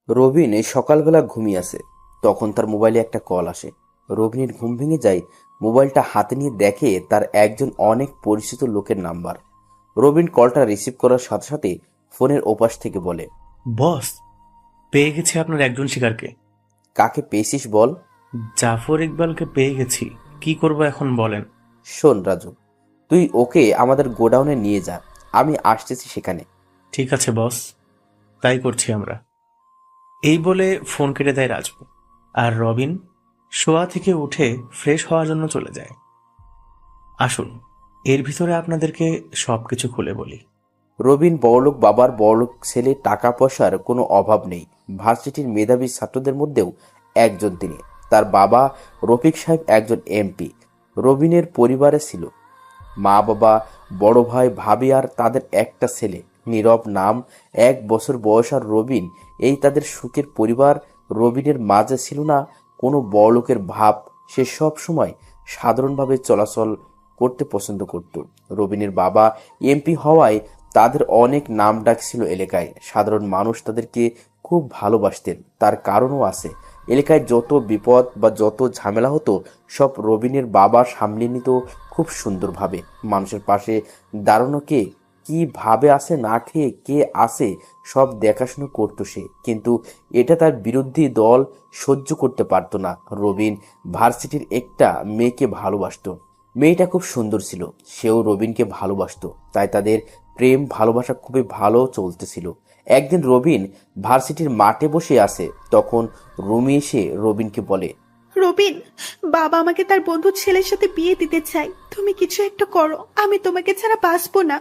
রবিন এই সকালবেলা ঘুমিয়ে আছে। তখন তার মোবাইলে একটা কল আসে। রবিনের ঘুম ভেঙে যায়। মোবাইলটা হাতে নিয়ে দেখে তার একজন অনেক পরিচিত লোকের নাম্বার। রবিন কলটা রিসিভ করার সাথে সাথে ফোনের ওপাশ থেকে বলে, বস, পেয়ে গেছি আপনার একজন শিকারকে। কাকে পেয়েছিস বল। জাফর ইকবালকে পেয়ে গেছি। কি করব এখন বলেন? শোন রাজু, তুই ওকে আমাদের গোডাউনে নিয়ে যা, আমি আসতেছি সেখানে। ঠিক আছে বস, তাই করছি আমরা। এই বলে ফোন কেটে দেয় রাজু। আর রবিন শোয়া থেকে উঠে ফ্রেশ হওয়ার জন্য চলে যায়। আসুন, এর ভিতরে আপনাদেরকে সবকিছু খুলে বলি। রবিন বড়লোক বাবার বড়লোক ছেলে, টাকা পয়সার কোনো অভাব নেই। ভার্সিটির মেধাবী ছাত্রদের মধ্যেও একজন তিনি। তার বাবা রফিক সাহেব একজন এমপি। রবিনের পরিবারে ছিল মা বাবা, বড় ভাই ভাবি আর তাদের একটা ছেলে নীরব, নাম 1 বছর বয়স। আর রবিন, এই তাদের সুখের পরিবার। রবিনের মাঝে ছিল না কোনো বড়লোকের ভাব। সে সব সময় সাধারণভাবে চলাচল করতে পছন্দ করত। রবিনের বাবা এমপি হওয়ায় তাদের অনেক নাম ডাক ছিল এলাকায়। সাধারণ মানুষ তাদেরকে খুব ভালোবাসতেন। তার কারণও আছে। এলাকায় যত বিপদ বা যত ঝামেলা হতো সব রবিনের বাবা সামলে নিত খুব সুন্দরভাবে। মানুষের পাশে দাঁড়ানো কে কিভাবে আসে, না খেয়ে কে আসে, সব দেখাশুনো করতো সে। কিন্তু এটা তার বিরোধী দল সহ্য করতে পারতো না। রবিন ভার্সিটির একটা মেয়েকে ভালোবাসতো। মেয়েটা খুব সুন্দর ছিল, সেও রবিনকে ভালোবাসতো। তাই তাদের প্রেম ভালোবাসা খুবই ভালো চলতেছিল। একদিন রবিন ভার্সিটির মাঠে বসে আছে, তখন রুমি এসে রবিনকে বলে, রবিন, বাবা আমাকে তার বন্ধুর ছেলের সাথে বিয়ে দিতে চাই। তুমি কিছু একটা করো, আমি তোমাকে ছাড়া বাঁচবো না।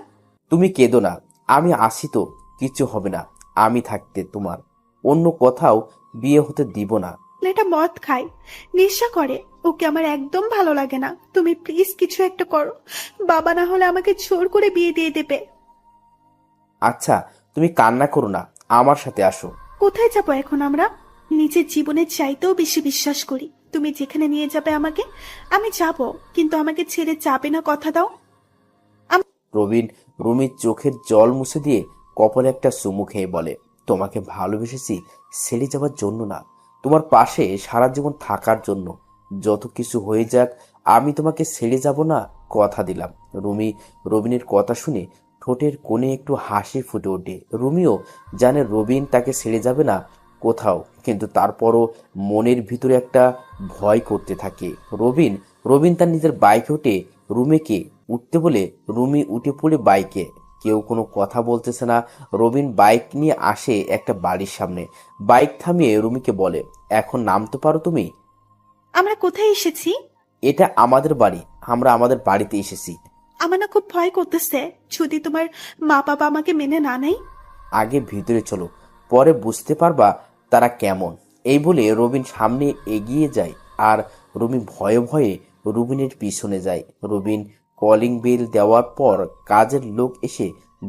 তুমি কেঁদো না, আমি আসি তো, কিছু হবে না। আমি থাকতে তোমার অন্য কোথাও বিয়ে হতে দিব না। ছেলেটা মদ খায়, নেশা করে, ওকে আমার একদম ভালো লাগে না। তুমি প্লিজ কিছু একটা করো, বাবা না হলে আমাকে জোর করে বিয়ে দিয়ে দেবে। আচ্ছা, তুমি কান্না করো না, আমার সাথে আসো। কোথায় যাবো এখন আমরা? নিজের জীবনের চাইতেও বেশি বিশ্বাস করি। তুমি যেখানে নিয়ে যাবে আমাকে, আমি যাব, কিন্তু আমাকে ছেড়ে যাবে না, কথা দাও। রবিন রুমির চোখের জল মুছে দিয়ে কপালে একটা চুমু খেয়ে বলে, তোমাকে ভালোবেসেছি ছেড়ে যাওয়ার জন্য না, তোমার পাশে সারা জীবন থাকার জন্য। যত কিছু হয়ে যাক, আমি তোমাকে ছেড়ে যাব না, কথা দিলাম। রুমি রবিনের কথা শুনে ঠোঁটের কোণে একটু হাসি ফুটে ওঠে। রুমিও জানে রবিন তাকে ছেড়ে যাবে না কোথাও, কিন্তু তারপরও মনের ভিতরে একটা ভয় করতে থাকে। রবিন রবিন তার নিজের বাইকে ওঠে। রুমিকে উঠতে বলে রুমি উঠে পড়ে বাইকে। কেউ কোনো কথা বলতেছে না। রবিন বাইক নিয়ে আসে একটা বাড়ির সামনে। বাইক থামিয়ে রুমিকে বলে, এখন নামতে পারো তুমি। আমরা কোথায় এসেছি? এটা আমাদের বাড়ি, আমরা আমাদের বাড়িতে এসেছি। আমার না খুব ভয় করতেছে, যদি তোমার মা বাবা আমাকে মেনে না নেয়। আগে ভিতরে চলো, পরে বুঝতে পারবা তারা কেমন। এই বলে রবিন সামনে এগিয়ে যায়, আর রুমি ভয়ে ভয়ে রুবিনের পিছনে যায়। রবিন কলিং বেল দেওয়ার পর কাজের লোক এসে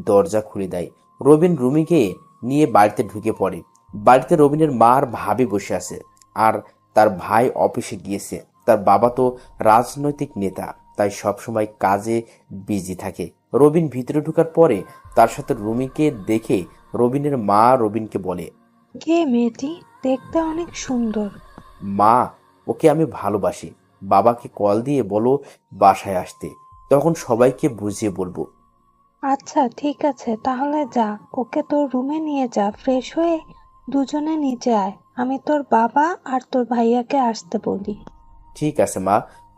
দরজা খুলে দেয়। রবিন রুমিকে নিয়ে বাড়িতে ঢুকে পড়ে। বাড়িতে রবিনের মা আর ভাবি বসে আছে, আর তার ভাই অফিসে গিয়েছে। তার বাবা তো রাজনৈতিক নেতা, তাই সবসময় কাজে বিজি থাকে। রবিন ভিতরে ঢোকার পরে তার সাথে রুমিকে দেখে রবিনের মা রবিনকে বলে, কে মেয়েটি? দেখতে অনেক সুন্দর। মা, ওকে আমি ভালোবাসি। বাবাকে কল দিয়ে বলো বাসায় আসতে, তখন সবাইকে বুঝিয়ে বলবো। আচ্ছা ঠিক আছে, তাহলে যা, ওকে তোর রুমে নিয়ে যা, ফ্রেশ হয়ে দুজনে নিচে আয়। আমি তোর বাবা আর তোর ভাইয়াকে আসতে বলি। ঠিক আছে মা,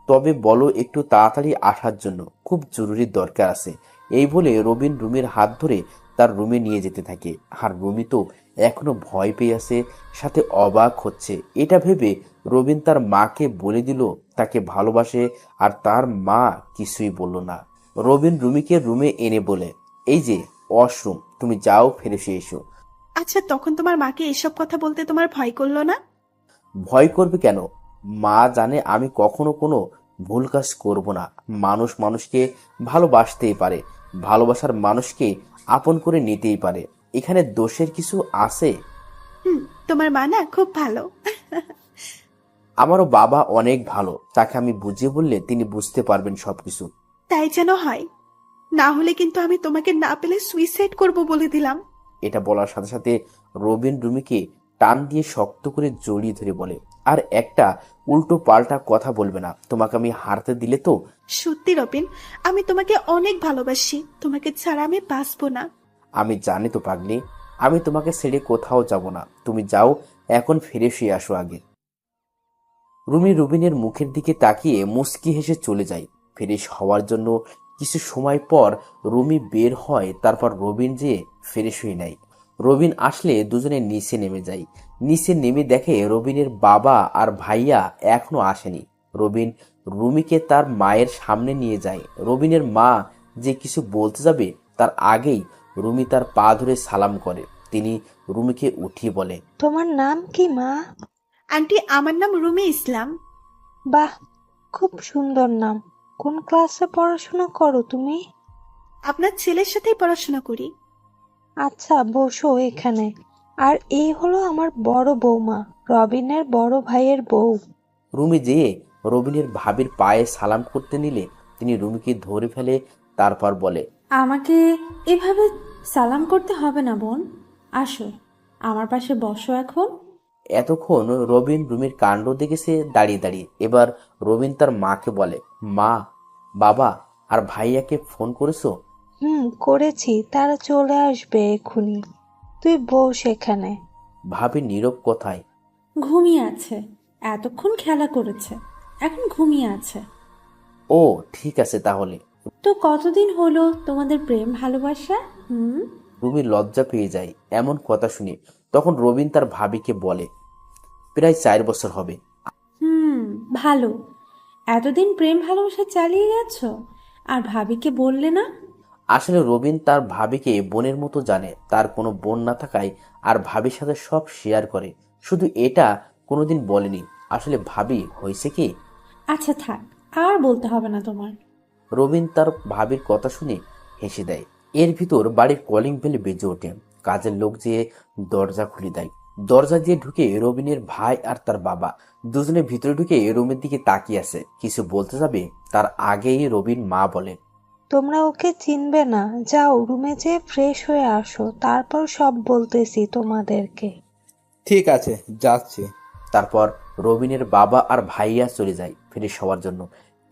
তবে বলো একটু তাড়াতাড়ি আসার জন্য, খুব জরুরি দরকার আছে। এই বলে রবিন রুমির হাত ধরে তার রুমে নিয়ে যেতে থাকে। আর রুমি তো এখনো ভয় পেয়ে আছে, সাথে অবাক হচ্ছে। এটা ভেবে রবিন তার মাকে বলে দিল তাকে ভালোবাসে, আর তার মা কিছুই বলল না। রবিন রুমিকে রুমে এনে বলে, এই যে ওয়াশরুম, তুমি যাও, ফ্রেশ হয়ে এসো। আচ্ছা, তখন তোমার মাকে এসব কথা বলতে তোমার ভয় করলো না? ভয় করবে কেন? মা জানে আমি কখনো কোনো ভুল কাজ করব না। মানুষ মানুষকে ভালোবাসতেই পারে, ভালোবাসার মানুষকে আপন করে নিতেই পারে। এখানে দোষের কিছু আছে? হুম, তোমার মা না খুব ভালো। আমারও বাবা অনেক ভালো, তাকে আমি বুঝিয়ে বললে তিনি বুঝতে পারবেন সবকিছু। তাই যেন হয়, না হলে কিন্তু আমি তোমাকে না পেলে সুইসাইড করব বলে দিলাম। এটা বলার সাথে সাথে রবিন রুমিকে টান দিয়ে শক্ত করে জড়িয়ে ধরে বলে, আর একটা উল্টো পাল্টা কথা বলবে না। তোমাকে আমি হারতে দিলে তো। সত্যি রবিন, আমি তোমাকে অনেক ভালোবাসি, তোমাকে ছাড়া আমি বাঁচবো না। আমি জানি তো পাগলি, আমি তোমাকে ছেড়ে কোথাও যাব না। তুমি যাও, এখন ফিরে শুয়ে আসো আগে। রুমি রুবিনের মুখের দিকে তাকিয়ে মুচকি হেসে চলে যায়। ফ্রেশ হওয়ার জন্য কিছু সময় পর রুমি বের হয়, তারপর রবিন যেয়ে ফ্রেশ হয়ে নেয়। রবিন আসলে দুজনে নিচে নেমে যায়। নিচে নেমে দেখে রবিনের বাবা আর ভাইয়া এখনো আসেনি। রবিন রুমিকে তার মায়ের সামনে নিয়ে যায়। রবিনের মা যে কিছু বলতে যাবে তার আগেই রুমি তার পা ধরে সালাম করে। তিনি রুমিকে উঠিয়ে বলে, তোমার নাম কি মা? আন্টি, আমার নাম রুমি ইসলাম। বাহ, খুব সুন্দর নাম। কোন ক্লাসে পড়াশোনা করো তুমি? আপনার ছেলের সাথেই পড়াশোনা করি। আচ্ছা, বসো এখানে। আর এই হলো আমার বড় বৌমা, রবিনের বড় ভাইয়ের বউ। রুমি যেয়ে রবিনের ভাবির পায়ে সালাম করতে নিলে তিনি রুমিকে ধরে ফেলে, তারপর বলে, আমাকে এভাবে সালাম করতে হবে না বোন, আসো আমার পাশে বসো এখন। এতক্ষণ রবিন রুমির কাণ্ড দেখেছে দাঁড়িয়ে দাঁড়িয়ে। এবার রবিন তার মাকে বলে, মা, বাবা আর ভাইয়াকে ফোন করেছো? করেছি, তারা চলে আসবে এক্ষুনি। তুই বস এখানে। ভাবি নীরব কোথায়? ঘুমিয়ে আছে, এতক্ষণ খেলা করেছে, এখন ঘুমিয়ে আছে। ও ঠিক আছে তাহলে। তো কতদিন হলো তোমাদের প্রেম ভালোবাসা? রুমি লজ্জা পেয়ে যায় এমন কথা শুনে। তখন রবিন তার ভাবিকে বলে, প্রায় 4 বছর হবে। ভালো। এতদিন প্রেম ভালোবাসা চালিয়ে গেছো, আর ভাবিকে বললে না? আসলে রবিন তার ভাবিকে বোনের মতো জানে। তার কোনো বোন না থাকায় আর ভাবির সাথে সব শেয়ার করে, শুধু এটা কোনোদিন বলেনি। আসলে ভাবি হয়েছে কি। আচ্ছা থাক, আর বলতে হবে না তোমার। রবিন তার ভাবির কথা শুনে হেসে দেয়। এর ভিতর বাড়ির কলিং বেল বেজে ওঠে। কাজের লোক যেয়ে দরজা খুলে দেয়। দরজা দিয়ে ঢুকে রবিনের ভাই আর তার বাবা দুজনে ভিতরে ঢুকে রুমের দিকে তাকিয়ে আছে। কিছু বলতে যাবে তার আগেই রবিন মা বলে, তোমরা ওকে চিনবে না, যাও রুমে যেয়ে ফ্রেশ হয়ে আসো, তারপর সব বলতেছি তোমাদেরকে। ঠিক আছে, যাচ্ছি। তারপর রবিনের বাবা আর ভাইয়া চলে যায় ফ্রেশ হওয়ার জন্য।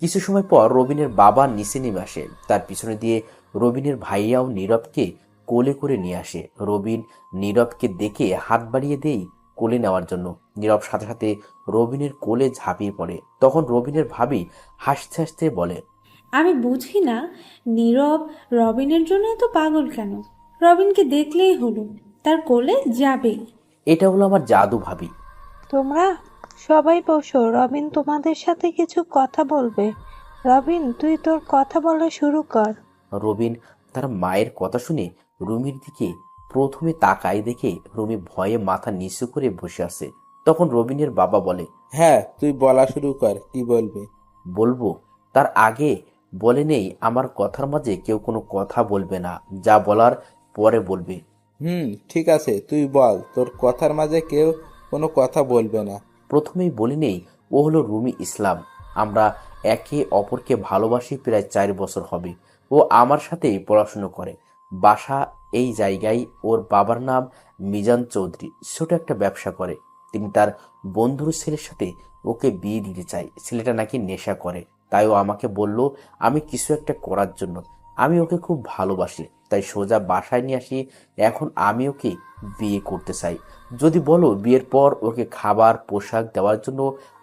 কিছু সময় পর রবিনের বাবা নিচে নেমে আসে। তার পিছনে দিয়ে রবিনের ভাইয়াও নীরবকে কোলে করে নিয়ে আসে। রবিন নীরবকে দেখে হাত বাড়িয়ে দেই কোলে নেওয়ার জন্য। নীরব সাথে সাথে রবিনের কোলে ঝাঁপিয়ে পড়ে। তখন রবিনের ভাবি হাসতে হাসতে বলে, আমি বুঝি না নীরব রবিনের জন্য এত পাগল কেন। রবিনকে দেখলেই হলো, তার কোলে যাবেই। এটা হলো আমার জাদু ভাবি। তোমরা সবাই বসো, রবিন তোমাদের সাথে কিছু কথা বলবে। রবিন, তুই তোর কথা বলা শুরু কর। রবিন তার মায়ের কথা শুনে রুমির দিকে প্রথমে তাকায়, দেখে রুমি ভয়ে মাথা নিচু করে বসে আছে। তখন রবিনের বাবা বলে, হ্যাঁ, তুই বলা শুরু কর, কি বলবি? বলবো? তার আগে বলে নেই আমার কথার মাঝে কেউ কোনো কথা বলবে না, যা বলার পরে বলবে। ঠিক আছে, তুই বল, তোর কথার মাঝে কেউ কোনো কথা বলবে না। প্রথমেই বলে নেই ও হলো রুমি ইসলাম। আমরা একে অপরকে ভালোবাসি প্রায় 4 বছর হবে। ও আমার সাথেই পড়াশুনো করে, বাসা এই জায়গায়। ওর বাবার নাম মিজান চৌধুরী, ছোট একটা ব্যবসা করে। তিনি তার বন্ধুর ছেলের সাথে ওকে বিয়ে দিতে চায়। ছেলেটা নাকি নেশা করে, তাই ও আমাকে বলল আমি কিছু একটা করার জন্য। আমি ওকে খুব ভালোবাসি, তাই সোজা বাসায় নিয়ে আসি। এখন আমি ওকে বিয়ে করতে চাই। যদি বলো বিয়ের পর ওকে খাবার পোশাক দেওয়ার জন্য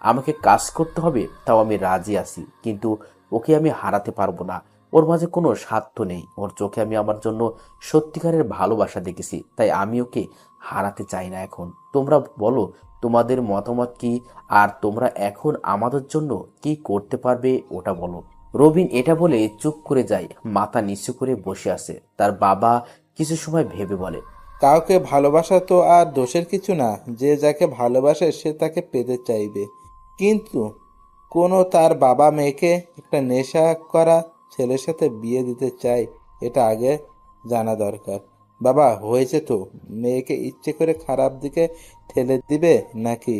আমাকে কাজ করতে হবে, তাও আমি রাজি আছি। কিন্তু ওকে আমি হারাতে পারবো না। ওর মাঝে কোনো স্বার্থ নেই। ওর চোখে আমি আমার জন্য সত্যিকারের ভালোবাসা দেখেছি, তাই আমি ওকে হারাতে চাই না। এখন তোমরা বলো তোমাদের মতামত কি, আর তোমরা এখন আমাদের জন্য কি করতে পারবে ওটা বলো। রবিন এটা বলে চুপ করে যায়, মাথা নিচু করে বসে আছে। তার বাবা কিছু সময় ভেবে বলে, কাউকে ভালোবাসা তো আর দোষের কিছু না। যে যাকে ভালোবাসে সে তাকে পেতে চাইবে, কিন্তু কোনো তার বাবা মেয়েকে একটা নেশা করা ছেলের সাথে বিয়ে দিতে চায়, এটা আগে জানা দরকার। বাবা, হয়েছে তো, মেয়েকে ইচ্ছে করে খারাপ দিকে ঠেলে দিবে নাকি?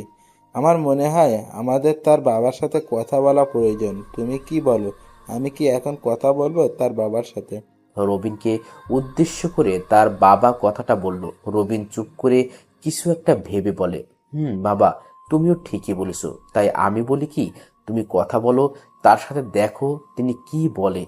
আমার মনে হয় আমাদের তার বাবার সাথে কথা বলা প্রয়োজন। তুমি কি বলো? আমি কি এখন কথা বলবো তার বাবার সাথে? রবিনকে উদ্দেশ্য করে তার বাবা কথাটা বলল। রবিন চুপ করে কিছু একটা ভেবে বলে, বাবা, তুমিও ঠিকই বলেছো। তাই আমি বলি কি, তুমি কথা বলো, তার সাথে দেখো তিনি কি বলে।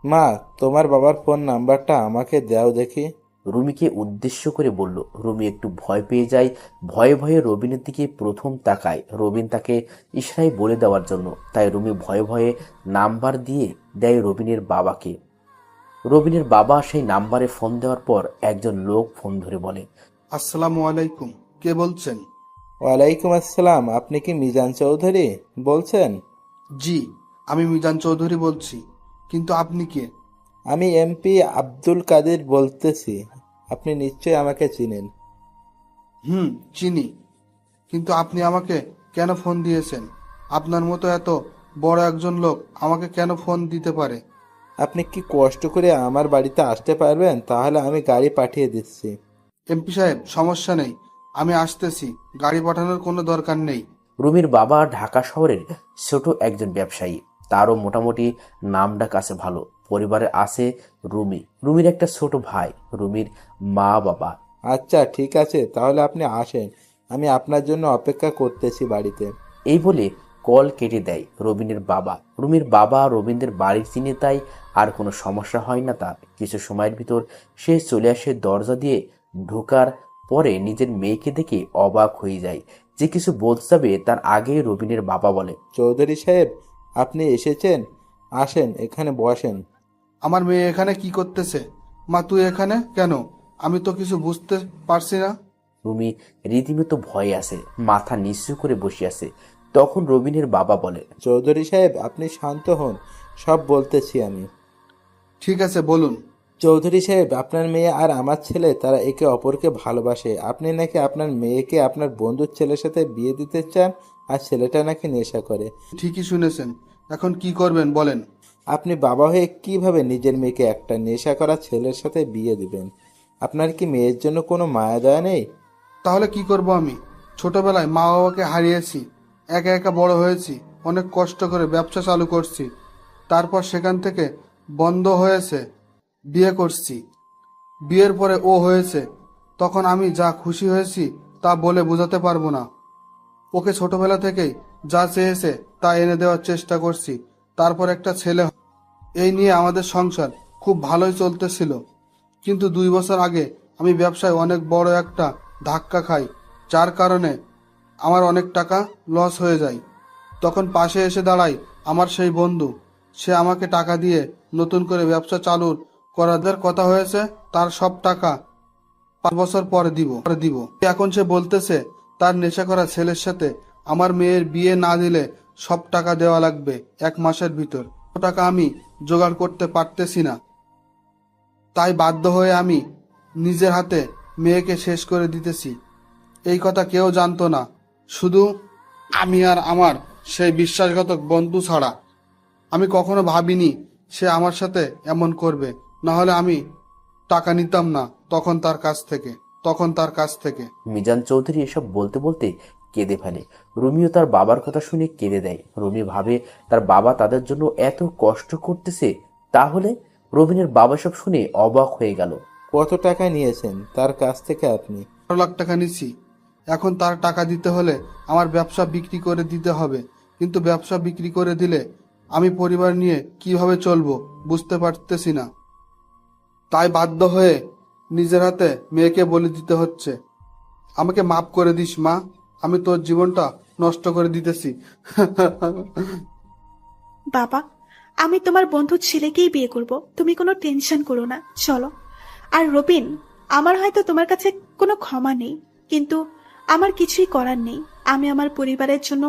মা, তোমার বাবার ফোন নাম্বারটা আমাকে দাও দেখি। রুমিকে উদ্দেশ্য করে বলল। রুমি একটু ভয় পেয়ে যায়। ভয়ে ভয়ে রবিনের দিকে প্রথম তাকায়, রবিন তাকে ইশারায় বলে দেওয়ার জন্য। তাই রুমি ভয়ে ভয়ে নাম্বার দিয়ে দেয় রবিনের বাবাকে। রবিনের বাবা সেই নাম্বারে ফোন দেওয়ার পর একজন লোক ফোন ধরে বলে, আসসালামু আলাইকুম, কে বলছেন? ওয়ালাইকুম আসসালাম, আপনি কি মিজান চৌধুরী বলছেন? জি, আমি মিজান চৌধুরী বলছি, কিন্তু আপনি কে? আমি এমপি আব্দুল কাদের বলতেছি। আপনি নিশ্চয়ই আমাকে চিনেন। চিনি, কিন্তু আপনি আমাকে কেন ফোন দিয়েছেন? আপনার মতো এত বড় একজন লোক আমাকে কেন ফোন দিতে পারে? আপনি কি কষ্ট করে আমার বাড়িতে আসতে পারবেন? তাহলে আমি গাড়ি পাঠিয়ে দিচ্ছি। এমপি সাহেব, সমস্যা নেই, আমি আসতেছি, গাড়ি পাঠানোর কোনো দরকার নেই। রুমির বাবা ঢাকা শহরের ছোট একজন ব্যবসায়ী। তারও মোটামুটি নামডাক আছে ভালো। পরিবারে আছে রুমির একটা ছোট ভাই, রুমির মা বাবা। আচ্ছা ঠিক আছে, তাহলে আপনি আসেন, আমি আপনার জন্য অপেক্ষা করতেছি বাড়িতে। এই বলে কল কেটে দেয় রবিনের বাবা। রুমির বাবা রবীন্দ্রের বাড়ির চিনে, তাই আর কোনো সমস্যা হয় না তার। কিছু সময়ের ভিতর সে চলে আসে। দরজা দিয়ে ঢোকার পরে নিজের মেয়েকে দেখে অবাক হয়ে যায়। যে কিছু বলতে যাবে তার আগে রবিনের বাবা বলে, চৌধুরী সাহেব, আপনি এসেছেন, আসেন এখানে বসেন। আমার মেয়ে এখানে কি করতেছে? মা, তুই এখানে কেন? আমি তো কিছু বুঝতে পারছি না। রুমি রীতিমতো ভয়ে আছে, মাথা নিচু করে বসে আছে। তখন রবিনের বাবা বলে, চৌধুরী সাহেব, আপনি শান্ত হন, সব বলতেছি আমি। ঠিক আছে, বলুন। চৌধুরী সাহেব, আপনার মেয়ে আর আমার ছেলে তারা একে অপরকে ভালোবাসে। আপনি নাকি আপনার মেয়েকে আপনার বন্ধুর ছেলের সাথে বিয়ে দিতে চান, আর ছেলেটা নাকি নেশা করে। ঠিকই শুনেছেন, এখন কি করবেন বলেন? আপনি বাবা হয়ে কিভাবে নিজের মেয়েকে একটা নেশা করা ছেলের সাথে বিয়ে দিবেন? আপনার কি মেয়ের জন্য কোনো মায়া দয়া নেই? তাহলে কি করব আমি? ছোটবেলায় মা বাবাকে হারিয়েছি, একা একা বড় হয়েছি, অনেক কষ্ট করে ব্যবসা চালু করছি, তারপর সেখান থেকে বন্ধ হয়েছে, বিয়ে করছি। বিয়ের পরে ও হয়েছে, তখন আমি যা খুশি হয়েছি তা বলে বোঝাতে পারবো না। ওকে ছোটবেলা থেকেই যা চেয়েছে তা এনে দেওয়ার চেষ্টা করছি। তারপর একটা ছেলে এই নিয়ে আমাদের সংসার খুব ভালোই চলতেছিল, কিন্তু 2 বছর আগে আমি ব্যবসায় অনেক বড় একটা ধাক্কা খাই, যার কারণে আমার অনেক টাকা লস হয়ে যায়। তখন পাশে এসে দাঁড়ায় আমার সেই বন্ধু। সে আমাকে টাকা দিয়ে নতুন করে ব্যবসা চালু করার কথা হয়েছে, তার সব টাকা 5 বছর পরে দিব। এখন সে বলতেছে তার নেশা করা ছেলের সাথে আমার মেয়ের বিয়ে না দিলে সব টাকা দেওয়া লাগবে 1 মাসের ভিতর। টাকা আমি জোগাড় করতে পারতেছি না, তাই বাধ্য হয়ে আমি নিজের হাতে মেয়েকে শেষ করে দিতেছি। এই কথা কেউ জানতো না, শুধু আমি আর আমার সেই বিশ্বাসঘাতক বন্ধু ছাড়া। আমি কখনো ভাবিনি সে আমার সাথে এমন করবে, না হলে আমি টাকা নিতাম না তখন তার কাছ থেকে। মিজান চৌধুরী এসব বলতে বলতে কেঁদে ফেলে। রুমিও তার বাবার কথা শুনে কেঁদে দেয়। রুমি ভাবে তার বাবা তাদের জন্য এত কষ্ট করতেছে। তাহলে রবিনের বাবা সব শুনে অবাক হয়ে গেল। কত টাকা নিয়েছেন তার কাছ থেকে আপনি? 12 লাখ টাকা নিছি। এখন তার টাকা দিতে হলে আমার ব্যবসা বিক্রি করে দিতে হবে, কিন্তু ব্যবসা বিক্রি করে দিলে আমি পরিবার নিয়ে কিভাবে চলবো বুঝতে পারতেছি না। তাই বাধ্য হয়ে নিজের হাতে মেয়েকে বলে দিতে হচ্ছে। আমাকে মাফ করে দিস মা, আমি তোর জীবনটা নষ্ট করে দিতেছি। বাবা, আমি তোমার বন্ধুর ছেলেকেই বিয়ে করব, তুমি কোনো টেনশন করো না, চলো। আর রবিন, আমার হয়তো তোমার কাছে কোনো ক্ষমা নেই, কিন্তু আমার কিছুই করার নেই। আমি আমার পরিবারের জন্য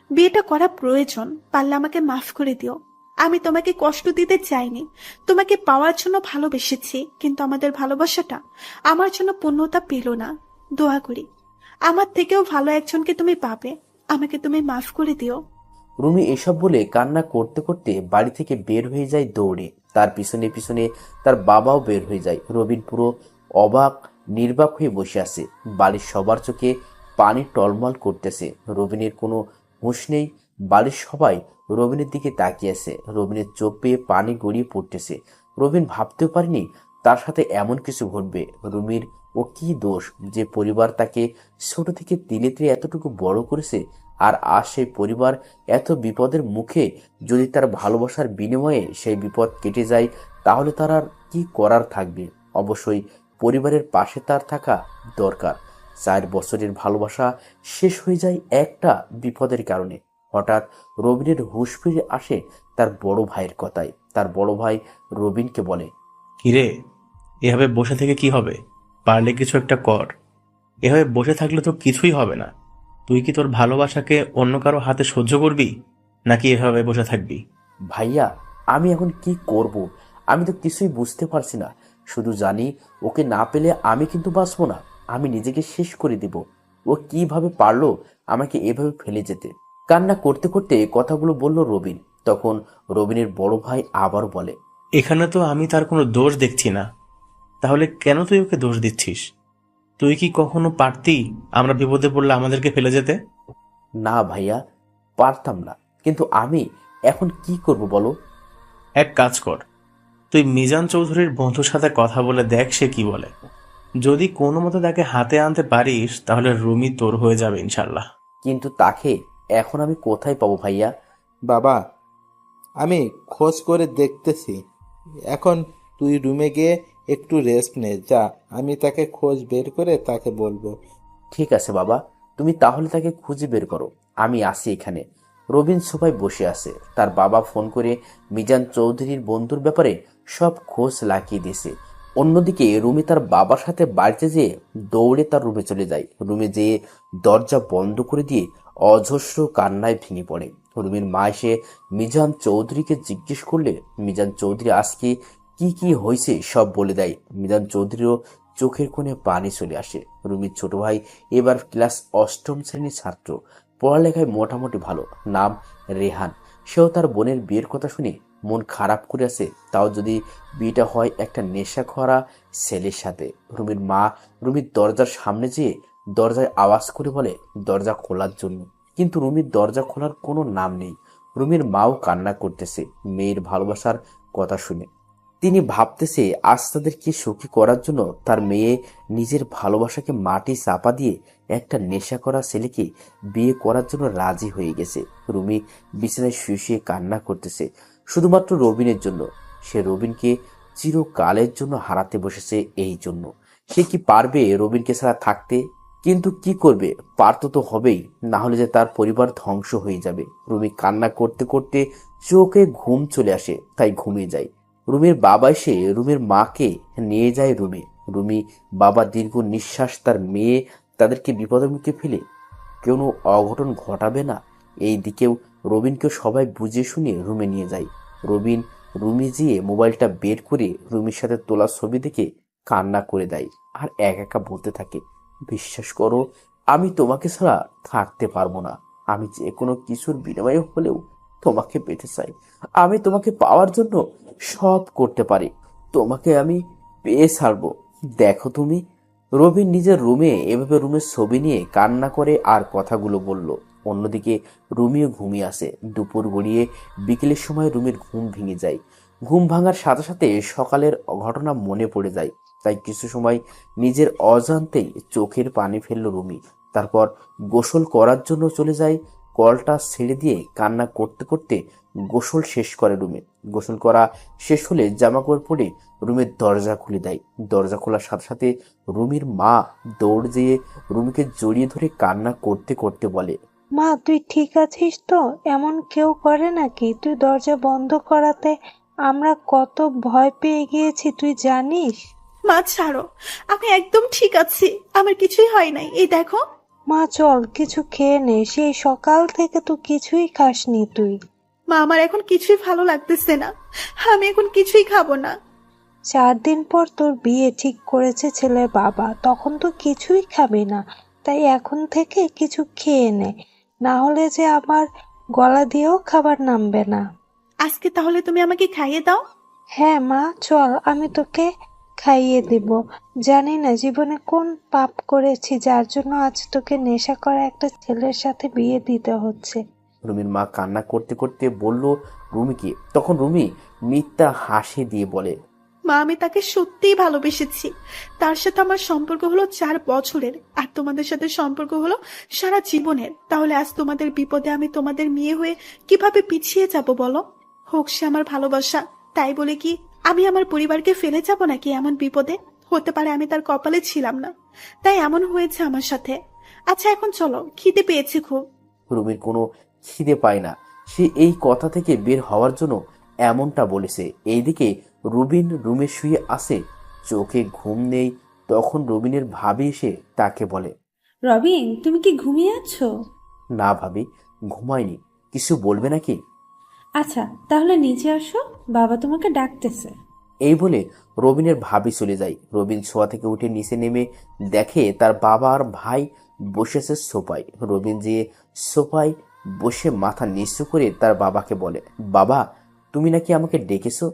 বিয়েটা করা প্রয়োজন, পারলে আমাকে মাফ করে দিও। আমি তোমাকে কষ্ট দিতে চাইনি, তোমাকে পাওয়ার জন্য ভালোবেসেছি, কিন্তু আমাদের ভালোবাসাটা আমার জন্য পূর্ণতা পেল না। দোয়া করি আমার থেকেও ভালো একজনকে তুমি পাবে, আমাকে তুমি মাফ করে দিও। রুমি এসব বলে কান্না করতে করতে বাড়ি থেকে বের হয়ে যায় দৌড়ে। তার পিছনে পিছনে তার বাবাও বের হয়ে যায়। রবিন পুরো অবাক নির্বাক হয়ে বসে আছে। বাড়ির সবার চোখে পানি টলমল করতেছে। রবিনের কোনো হুঁশ নেই। বাড়ির সবাই রবিনের দিকে তাকিয়ে আছে। রবিনের চোখ পেয়ে পানি গড়িয়ে পড়তেছে। রবিন ভাবতেও পারেনি তার সাথে এমন কিছু ঘটবে। রুমির ও কি দোষ যে পরিবার তাকে ছোট থেকে তিলে তিলে এতটুকু বড় করেছে, আর আজ সেই পরিবার এত বিপদের মুখে যদি তার ভালোবাসার বিনিময়ে সেই বিপদ কেটে যায়, তাহলে তার আর কি করার থাকবে? অবশ্যই পরিবারের পাশে তার থাকা দরকার। 4 বছরের ভালোবাসা শেষ হয়ে যায় একটা বিপদের কারণে। হঠাৎ রবিনের হুঁশ ফিরে আসে তার বড় ভাইয়ের কথায়। তার বড় ভাই রবিনকে বলে, কিরে, এভাবে বসে থেকে কি হবে? পারলে কিছু একটা কর। এভাবে বসে থাকলে তো কিছুই হবে না। তুই কি তোর ভালোবাসাকে অন্য কারো হাতে সহ্য করবি, নাকি এভাবে বসে থাকবি? ভাইয়া, আমি এখন কি করব? আমি তো কিছুই বুঝতে পারছি না। শুধু জানি ওকে না পেলে আমি কিন্তু বাঁচবো না। আমি নিজেকে শেষ করে দিব। ও কিভাবে পারলো আমাকে এভাবে ফেলে যেতে? কান্না করতে করতে কথাগুলো বলল রবিন। তখন রবিনের বড় ভাই আবার বলে, এখানে তো আমি তার কোনো দোষ দেখছি না। তাহলে কেন তুই ওকে দোষ দিচ্ছিস? তুই কি কখনো পারতি আমরা বিপদে পড়লে আমাদেরকে ফেলে যেতে? না ভাইয়া, পারতাম না। কিন্তু আমি এখন কি করব বলো? এক কাজ কর, তুই মিজান চৌধুরীর বন্ধুর সাথে কথা বলে দেখ সে কি বলে। যদি কোনো মতে তাকে হাতে আনতে পারিস তাহলে রুমি তোর হয়ে যাবে ইনশাল্লাহ। কিন্তু তাকে এখন আমি কোথায় পাবো ভাইয়া? বাবা, আমি খোঁজ করে দেখতেছি। এখন তুই রুমে গিয়ে একটু রেস্ট নে, যা। আমি তাকে খোঁজ বের করে তাকে বলবো। ঠিক আছে বাবা, তুমি তাহলে তাকে খুঁজে বের করো, আমি আসি এখানে। রবিন সোফায় বসে আছে। তার বাবা ফোন করে মিজান চৌধুরীর বন্ধুর ব্যাপারে সব খোঁজ লাগিয়ে দিয়েছে। অন্যদিকে রুমি তার বাবার সাথে বাড়িতে যেয়ে দৌড়ে তার রুমে চলে যায়। রুমে যেয়ে দরজা বন্ধ করে দিয়ে অজস্র কান্নায় ভেঙে পড়ে। রুমির মা এসে মিজান চৌধুরীকে জিজ্ঞেস করলে মিজান চৌধুরী আজকে কি কি হয়েছে সব বলে দেয়। মিজান চৌধুরীও চোখের কোণে পানি চলে আসে। রুমির ছোট ভাই এবার ক্লাস 8ম শ্রেণীর ছাত্র। পড়ালেখায় মোটামুটি ভালো, নাম রেহান। সেও তার বোনের বিয়ের কথা শুনে মন খারাপ করে আছে, তাও যদি বিয়েটা হয় একটা নেশাখোরা ছেলের সাথে। রুমির মা রুমির দরজার সামনে যেয়ে দরজায় আওয়াজ করে বলে দরজা খোলার জন্য, কিন্তু রুমির দরজা খোলার কোনো নাম নেই। রুমির মাও কান্না করতেছে মেয়ের ভালোবাসার কথা শুনে। তিনি ভাবতেছে আজ তাদেরকে সুখী করার জন্য তার মেয়ে নিজের ভালোবাসাকে মাটি চাপা দিয়ে একটা নেশা করা ছেলেকে বিয়ে করার জন্য রাজি হয়ে গেছে। রুমি বিছানায় শুয়ে শুয়ে কান্না করতেছে শুধুমাত্র রবিনের জন্য। সে রবিনকে চিরকালের জন্য হারাতে বসেছে। এই জন্য সে কি পারবে রবিনকে ছাড়া থাকতে? কিন্তু কি করবে, পারতো তো হবেই, না হলে যে তার পরিবার ধ্বংস হয়ে যাবে। রুমি কান্না করতে করতে চোখে ঘুম চলে আসে, তাই ঘুমিয়ে যায়। রুমির বাবা এসে রুমির মাকে নিয়ে যায় রুমে। রুমি বাবা দীর্ঘ নিঃশ্বাস। তার মেয়ে তাদেরকে বিপদের মুখে ফেলে কোনো অঘটন ঘটাবে না, এই দিকেও রবিনকে সবাই বুঝিয়ে শুনিয়ে রুমে নিয়ে যায়। রুমি যেয়ে মোবাইলটা বের করে রুমির সাথে তোলা ছবি দেখে কান্না করে দেয় আর একা একা বলতে থাকে, বিশ্বাস করো, আমি তোমাকে ছাড়া থাকতে পারবো না। আমি যে কোনো কিছুর বিনিময়ে হলেও তোমাকে পেতে চাই। আমি তোমাকে পাওয়ার জন্য সব করতে পারি। তোমাকে আমি পেয়ে ছাড়বো। দেখো তুমি। রবিন নিজের রুমে এভাবে রুমের ছবি নিয়ে কান্না করে আর কথাগুলো বলল। অন্যদিকে রুমিও ঘুমিয়ে আসে। দুপুর গড়িয়ে বিকেলের সময় রুমের ঘুম ভেঙে যায়। ঘুম ভাঙার সাথে সাথে সকালের ঘটনা মনে পড়ে যায়। তাই কিছু সময় নিজের অজান্তেই চোখের পানি ফেলল রুমি। তারপর গোসল করার জন্য চলে যায়। কলটা ছেড়ে দিয়ে কান্না করতে করতে গোসল শেষ করে রুমে। গোসল করা শেষ হলে জামাকাপড় পরে রুমের দরজা খুলে দেয়। দরজা খোলার সাথে সাথে রুমির মা দৌড় দিয়ে রুমিকে জড়িয়ে ধরে কান্না করতে করতে বলে, মা, তুই ঠিক আছিস তো? এমন কেউ করে নাকি? তুই দরজা বন্ধ করাতে আমরা কত ভয় পেয়ে গিয়েছি তুই জানিস? মা ছাড়ো, আমি একদম ঠিক আছি, আমার কিছুই হয় নাই। এই দেখো। মা চল কিছু খেয়ে নে, সেই সকাল থেকে তো কিছুই খাসনি তুই। মা, আমার এখন কিছুই ভালো লাগতেছে না, আমি এখন কিছুই খাবো না। 4 দিন পর তোর বিয়ে ঠিক করেছে ছেলের বাবা, তখন তো কিছুই খাবি না। তাই এখন থেকে কিছু খেয়ে নে, না হলে যে আবার গলা দিয়েও খাবার নামবে না। আজকে তাহলে তুমি আমাকে খাইয়ে দাও। হ্যাঁ মা, চল আমি তোকে খাইয়ে দিব। জানি না জীবনে কোন পাপ করেছি যার জন্য আজ তোকে নেশা করা একটা ছেলের সাথে বিয়ে দিতে হচ্ছে। রুমির মা কান্না করতে করতে বলল রুমিকে। তখন রুমি মিথ্যা হাসি দিয়ে বলে, মা, আমি তাকে সত্যিই ভালোবেসেছি। তার সাথে আমার সম্পর্ক হলো 4 বছরের, আর তোমাদের সাথে সম্পর্ক হলো সারা জীবনের। তাহলে আজ তোমাদের বিপদে আমি তোমাদের মেয়ে হয়ে কিভাবে পিছিয়ে যাব বলো? হোক সে আমার ভালোবাসা, তাই বলে কি আমি আমার পরিবারকে ফেলে যাব নাকি এমন বিপদে? হতে পারে আমি তার কপালে ছিলাম না, তাই এমন হয়েছে আমার সাথে। আচ্ছা এখন চলো, খিদে পেয়েছে খুব। রুমির কোনো খিদে পায় না, সে এই কথা থেকে বের হওয়ার জন্য এমনটা বলেছে। এইদিকে রুবিন রুমে শুয়ে আসে, চোখে ঘুম নেই। তখন রুবিনের ভাবি এসে তাকে বলে, রবিন, তুমি কি ঘুমিয়ে আছো? না ভাবি, ঘুমায়নি। কিছু বলবে নাকি? আচ্ছা তাহলে নিচে আসো, বাবা তোমাকে ডাকতেছে। এই বলে রবিনের ভাবি চলে যায়। রবিন শোয়া থেকে উঠে নিচে নেমে দেখে তার বাবা আর ভাই বসেছে সোফায়। রবিন যে সোফায় বসে মাথা নিচু করে তার বাবাকে বলে, বাবা তুমি নাকি আমাকে ডেকেছো?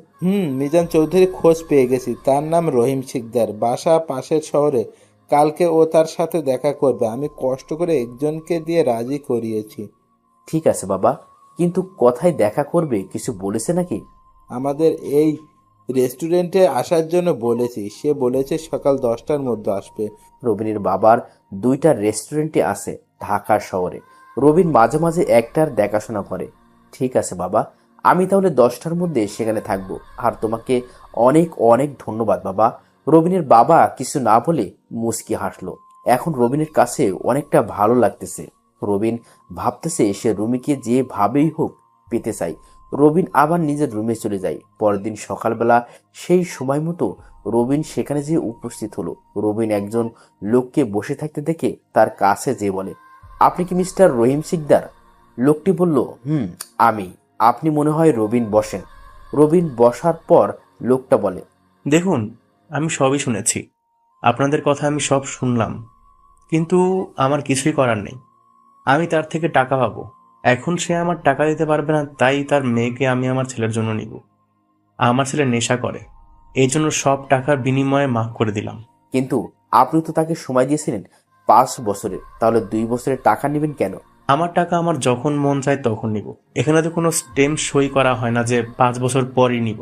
মিজান চৌধুরী খোঁজ পেয়ে গেছি, তার নাম রহিম শিকদার, বাসা পাশের শহরে। কালকে ও তার সাথে দেখা করবে, আমি কষ্ট করে একজনকে দিয়ে রাজি করিয়েছি। ঠিক আছে বাবা, কিন্তু কোথায় দেখা করবে কিছু বলেছে নাকি? আমাদের এই রেস্টুরেন্টে আসার জন্য বলেছি, সে বলেছে সকাল 10টার মধ্যে আসবে। রবিনের বাবার 2টা রেস্টুরেন্টে আছে ঢাকা শহরে। রবিন মাঝে মাঝে একটার দেখাশোনা করে। ঠিক আছে বাবা, আমি তাহলে 10টার মধ্যে সেখানে থাকবো। আর তোমাকে অনেক অনেক ধন্যবাদ বাবা। রবিনের বাবা কিছু না বলে মুচকি হাসলো। এখন রবিনের কাছে অনেকটা ভালো লাগতেছে। রবিন ভাবতেছে সে রুমিকে যেভাবেই হোক পেতে চাই। রবিন আবার নিজের রুমে চলে যায়। পরের দিন সকালবেলা সেই সময় মতো রবিন সেখানে যেয়ে উপস্থিত হলো। রবিন একজন লোককে বসে থাকতে দেখে তার কাছে যেয়ে বলে, আপনি কি মিস্টার রহিম শিকদার? লোকটি বলল, আমি। আপনি মনে হয় রবিন, বসেন। রবিন বসার পর লোকটা বলে, দেখুন, আমি সবই শুনেছি, আপনাদের কথা আমি সব শুনলাম, কিন্তু আমার কিছুই করার নেই। আমি তার থেকে টাকা পাবো। এখন সে আমার টাকা দিতে পারবে না, তাই তার মেয়েকে আমি আমার ছেলের জন্য নিব। আমার ছেলে নেশা করে, এই জন্য সব টাকার বিনিময়ে মাফ করে দিলাম। কিন্তু আপনি তো তাকে সময় দিয়েছিলেন 5 বছরের, তাহলে 2 বছরের টাকা নেবেন কেন? আমার টাকা আমার যখন মন চায় তখন নিব। এখানে তো কোনো স্টেম সই করা হয় না যে 5 বছর পরই নিব।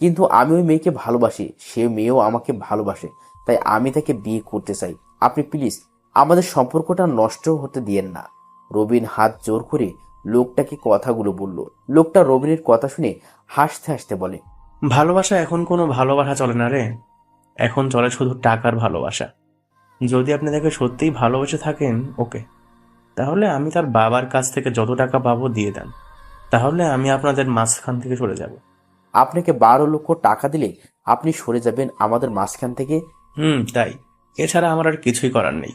কিন্তু আমি ওই মেয়েকে ভালোবাসি, সে মেয়েও আমাকে ভালোবাসে, তাই আমি তাকে বিয়ে করতে চাই। আপনি প্লিজ আমাদের সম্পর্কটা নষ্ট হতে দিয়েন না। রবিন হাত জোর করে লোকটাকে কথাগুলো বলল। লোকটা রবিনের কথা শুনে হাসতে হাসতে বলে, ভালোবাসা এখন কোনো ভালোবাসা চলে না রে, এখন চলে শুধু টাকার ভালোবাসা। যদি আপনি তাকে সত্যিই ভালোবেসে থাকেন, ওকে, তাহলে আমি তার বাবার কাছ থেকে যত টাকা পাবো দিয়ে দেন, তাহলে আমি আপনাদের মাঝখান থেকে সরে যাব। আপনাকে 12 লক্ষ টাকা দিলে আপনি সরে যাবেন আমাদের মাঝখান থেকে? তাই, এছাড়া আমার আর কিছুই করার নেই।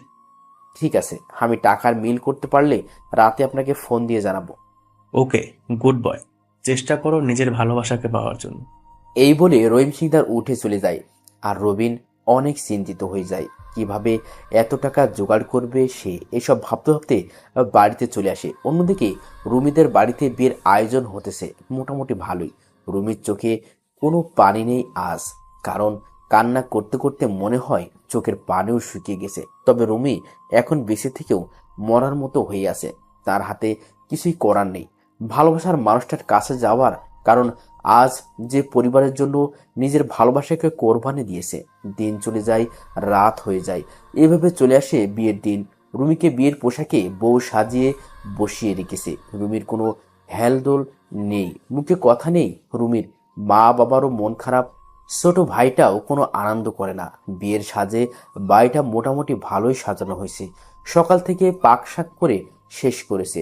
ঠিক আছে, আমি টাকার মিল করতে পারলে রাতে আপনাকে ফোন দিয়ে জানাবো। ওকে, গুড বয়, চেষ্টা করো নিজের ভালোবাসাকে পাওয়ার জন্য। এই বলে রহিম সিকদার উঠে চলে যায়। আর রবিন অনেক চিন্তিত হয়ে যায়, কিভাবে এত টাকা জোগাড় করবে সে। এসব ভাবতে ভাবতে বাড়িতে চলে আসে। অন্যদিকে রুমিদের বাড়িতে বিয়ের আয়োজন হতেছে মোটামুটি ভালোই। রুমির চোখে কোনো পানি নেই আজ, কারণ কান্না করতে করতে মনে হয় চোখের পানিও শুকিয়ে গেছে। তবে রুমি এখন বেঁচে থেকেও মরার মতো হয়ে আছে। তার হাতে কিছুই করার নেই ভালোবাসার মানুষটার কাছে যাওয়ার, কারণ আজ যে পরিবারের জন্য নিজের ভালোবাসাকে কোরবানি দিয়েছে। দিন চলে যায়, রাত হয়ে যায়, এভাবে চলে আসে বিয়ের দিন। রুমিকে বিয়ের পোশাকে বউ সাজিয়ে বসিয়ে রেখেছে। রুমির কোনো হেলদোল নেই, মুখে কথা নেই। রুমির মা বাবারও মন খারাপ, ছোট ভাইটাও কোনো আনন্দ করে না। বিয়ের সাজে বাড়িটা মোটামুটি ভালোই সাজানো হয়েছে। সকাল থেকে পাক শাক করে শেষ করেছে।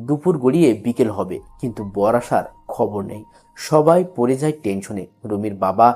দুপুর গড়িয়ে বিকেল হবে, কিন্তু বর আসার খবর নেই। সবাই পড়ে যায় টেনশনে। রুমির বাবা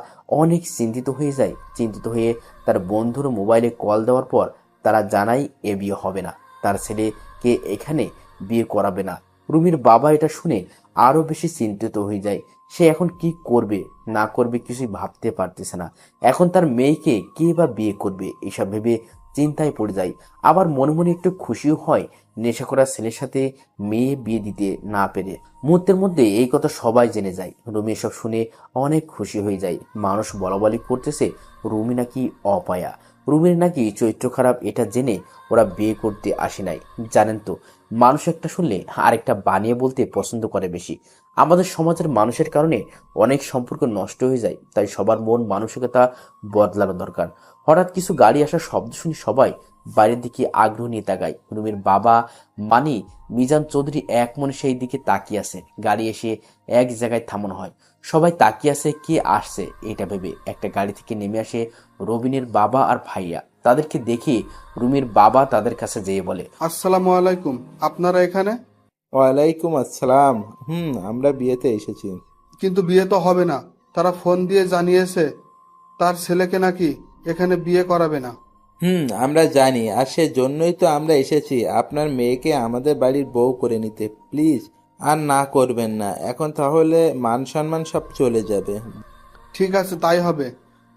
অনেক চিন্তিত হয়ে তার বন্ধুর মোবাইলে কল দেওয়ার পর তারা জানায় এ বিয়ে হবে না, তার ছেলেকে এখানে বিয়ে করাবে না। রুমির বাবা এটা শুনে আরো বেশি চিন্তিত হয়ে যায়। সে এখন কি করবে না করবে কিছুই ভাবতে পারতেছে না। এখন তার মেয়েকে কে বা বিয়ে করবে, এসব ভেবে চিন্তায় পড়ে যায়। আবার মনে মনে একটু খুশিও হয় নেশা করা ছেলের সাথে মেয়ে বিয়ে দিতে না পেরে। মুহূর্তের মধ্যে এই কথা সবাই জেনে যায়। রুমি এসব শুনে অনেক খুশি হয়ে যায়। মানুষ বলাবলি করতেছে রুমি নাকি অপায়া। রুমির নাকি চরিত্র খারাপ, এটা জেনে ওরা বিয়ে করতে আসে নাই। জানেন তো, মানুষ একটা শুনলে আরেকটা বানিয়ে বলতে পছন্দ করে বেশি। আমাদের সমাজের মানুষের কারণে অনেক সম্পর্ক নষ্ট হয়ে যায়, তাই সবার মন মানসিকতা বদলানো দরকার। হঠাৎ কিছু গাড়ি আসার শব্দ শুনে সবাই বাইরের দিকে আগ্রহ নিয়ে তাকায়। রুমির বাবা মানি মিজান চৌধুরী এক মনে সেই দিকে তাকিয়ে আছে। গাড়ি এসে এক জায়গায় থামানো হয়। সবাই তাকিয়ে আছে কে আসছে এটা ভেবে। একটা গাড়ি থেকে নেমে আসে রবিনের বাবা আর ভাইয়া। তাদেরকে দেখে রুমির বাবা তাদের কাছে যেয়ে বলে, আসসালামু আলাইকুম, আপনারা এখানে? ওয়ালাইকুম আসসালাম। আমরা বিয়েতে এসেছি। কিন্তু বিয়ে তো হবে না, তারা ফোন দিয়ে জানিয়েছে তার ছেলেকে নাকি এখানে বিয়ে করাবে না। আমরা জানি, আর সেজন্যই তো আমরা এসেছি আপনার মেয়েকে আমাদের বাড়ির বউ করে নিতে। প্লিজ আর না করবেন না, এখন তাহলে মান সম্মান সব চলে যাবে। ঠিক আছে, তাই হবে।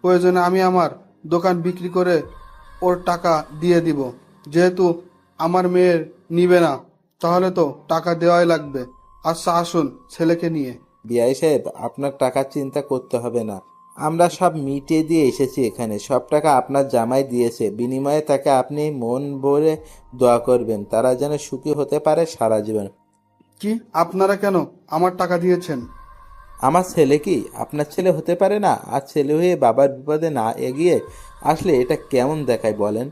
প্রয়োজনে আমি আমার দোকান বিক্রি করে ওর টাকা দিয়ে দিব। যেহেতু আমার মেয়ের নিবে না, তাহলে তো টাকা দেওয়াই লাগবে। আচ্ছা আসুন ছেলেকে নিয়ে। বিআই সাহেব, আপনার টাকার চিন্তা করতে হবে না, আমরা সব মিটিয়ে দিয়ে এসেছি এখানে। সব টাকা আপনার জামাই দিয়েছে, বিনিময়ে তাকে আপনি মন ভরে দোয়া করবেন, তারা যেন সুখী হতে পারে সারা জীবন। কি আপনারা কেন আমার টাকা দিয়েছেন? আমার ছেলে কি আপনার ছেলে হতে পারে না? আর ছেলে হয়ে বাবার বিপদে না এগিয়ে আসলে এটা কেমন দেখায় বলেন?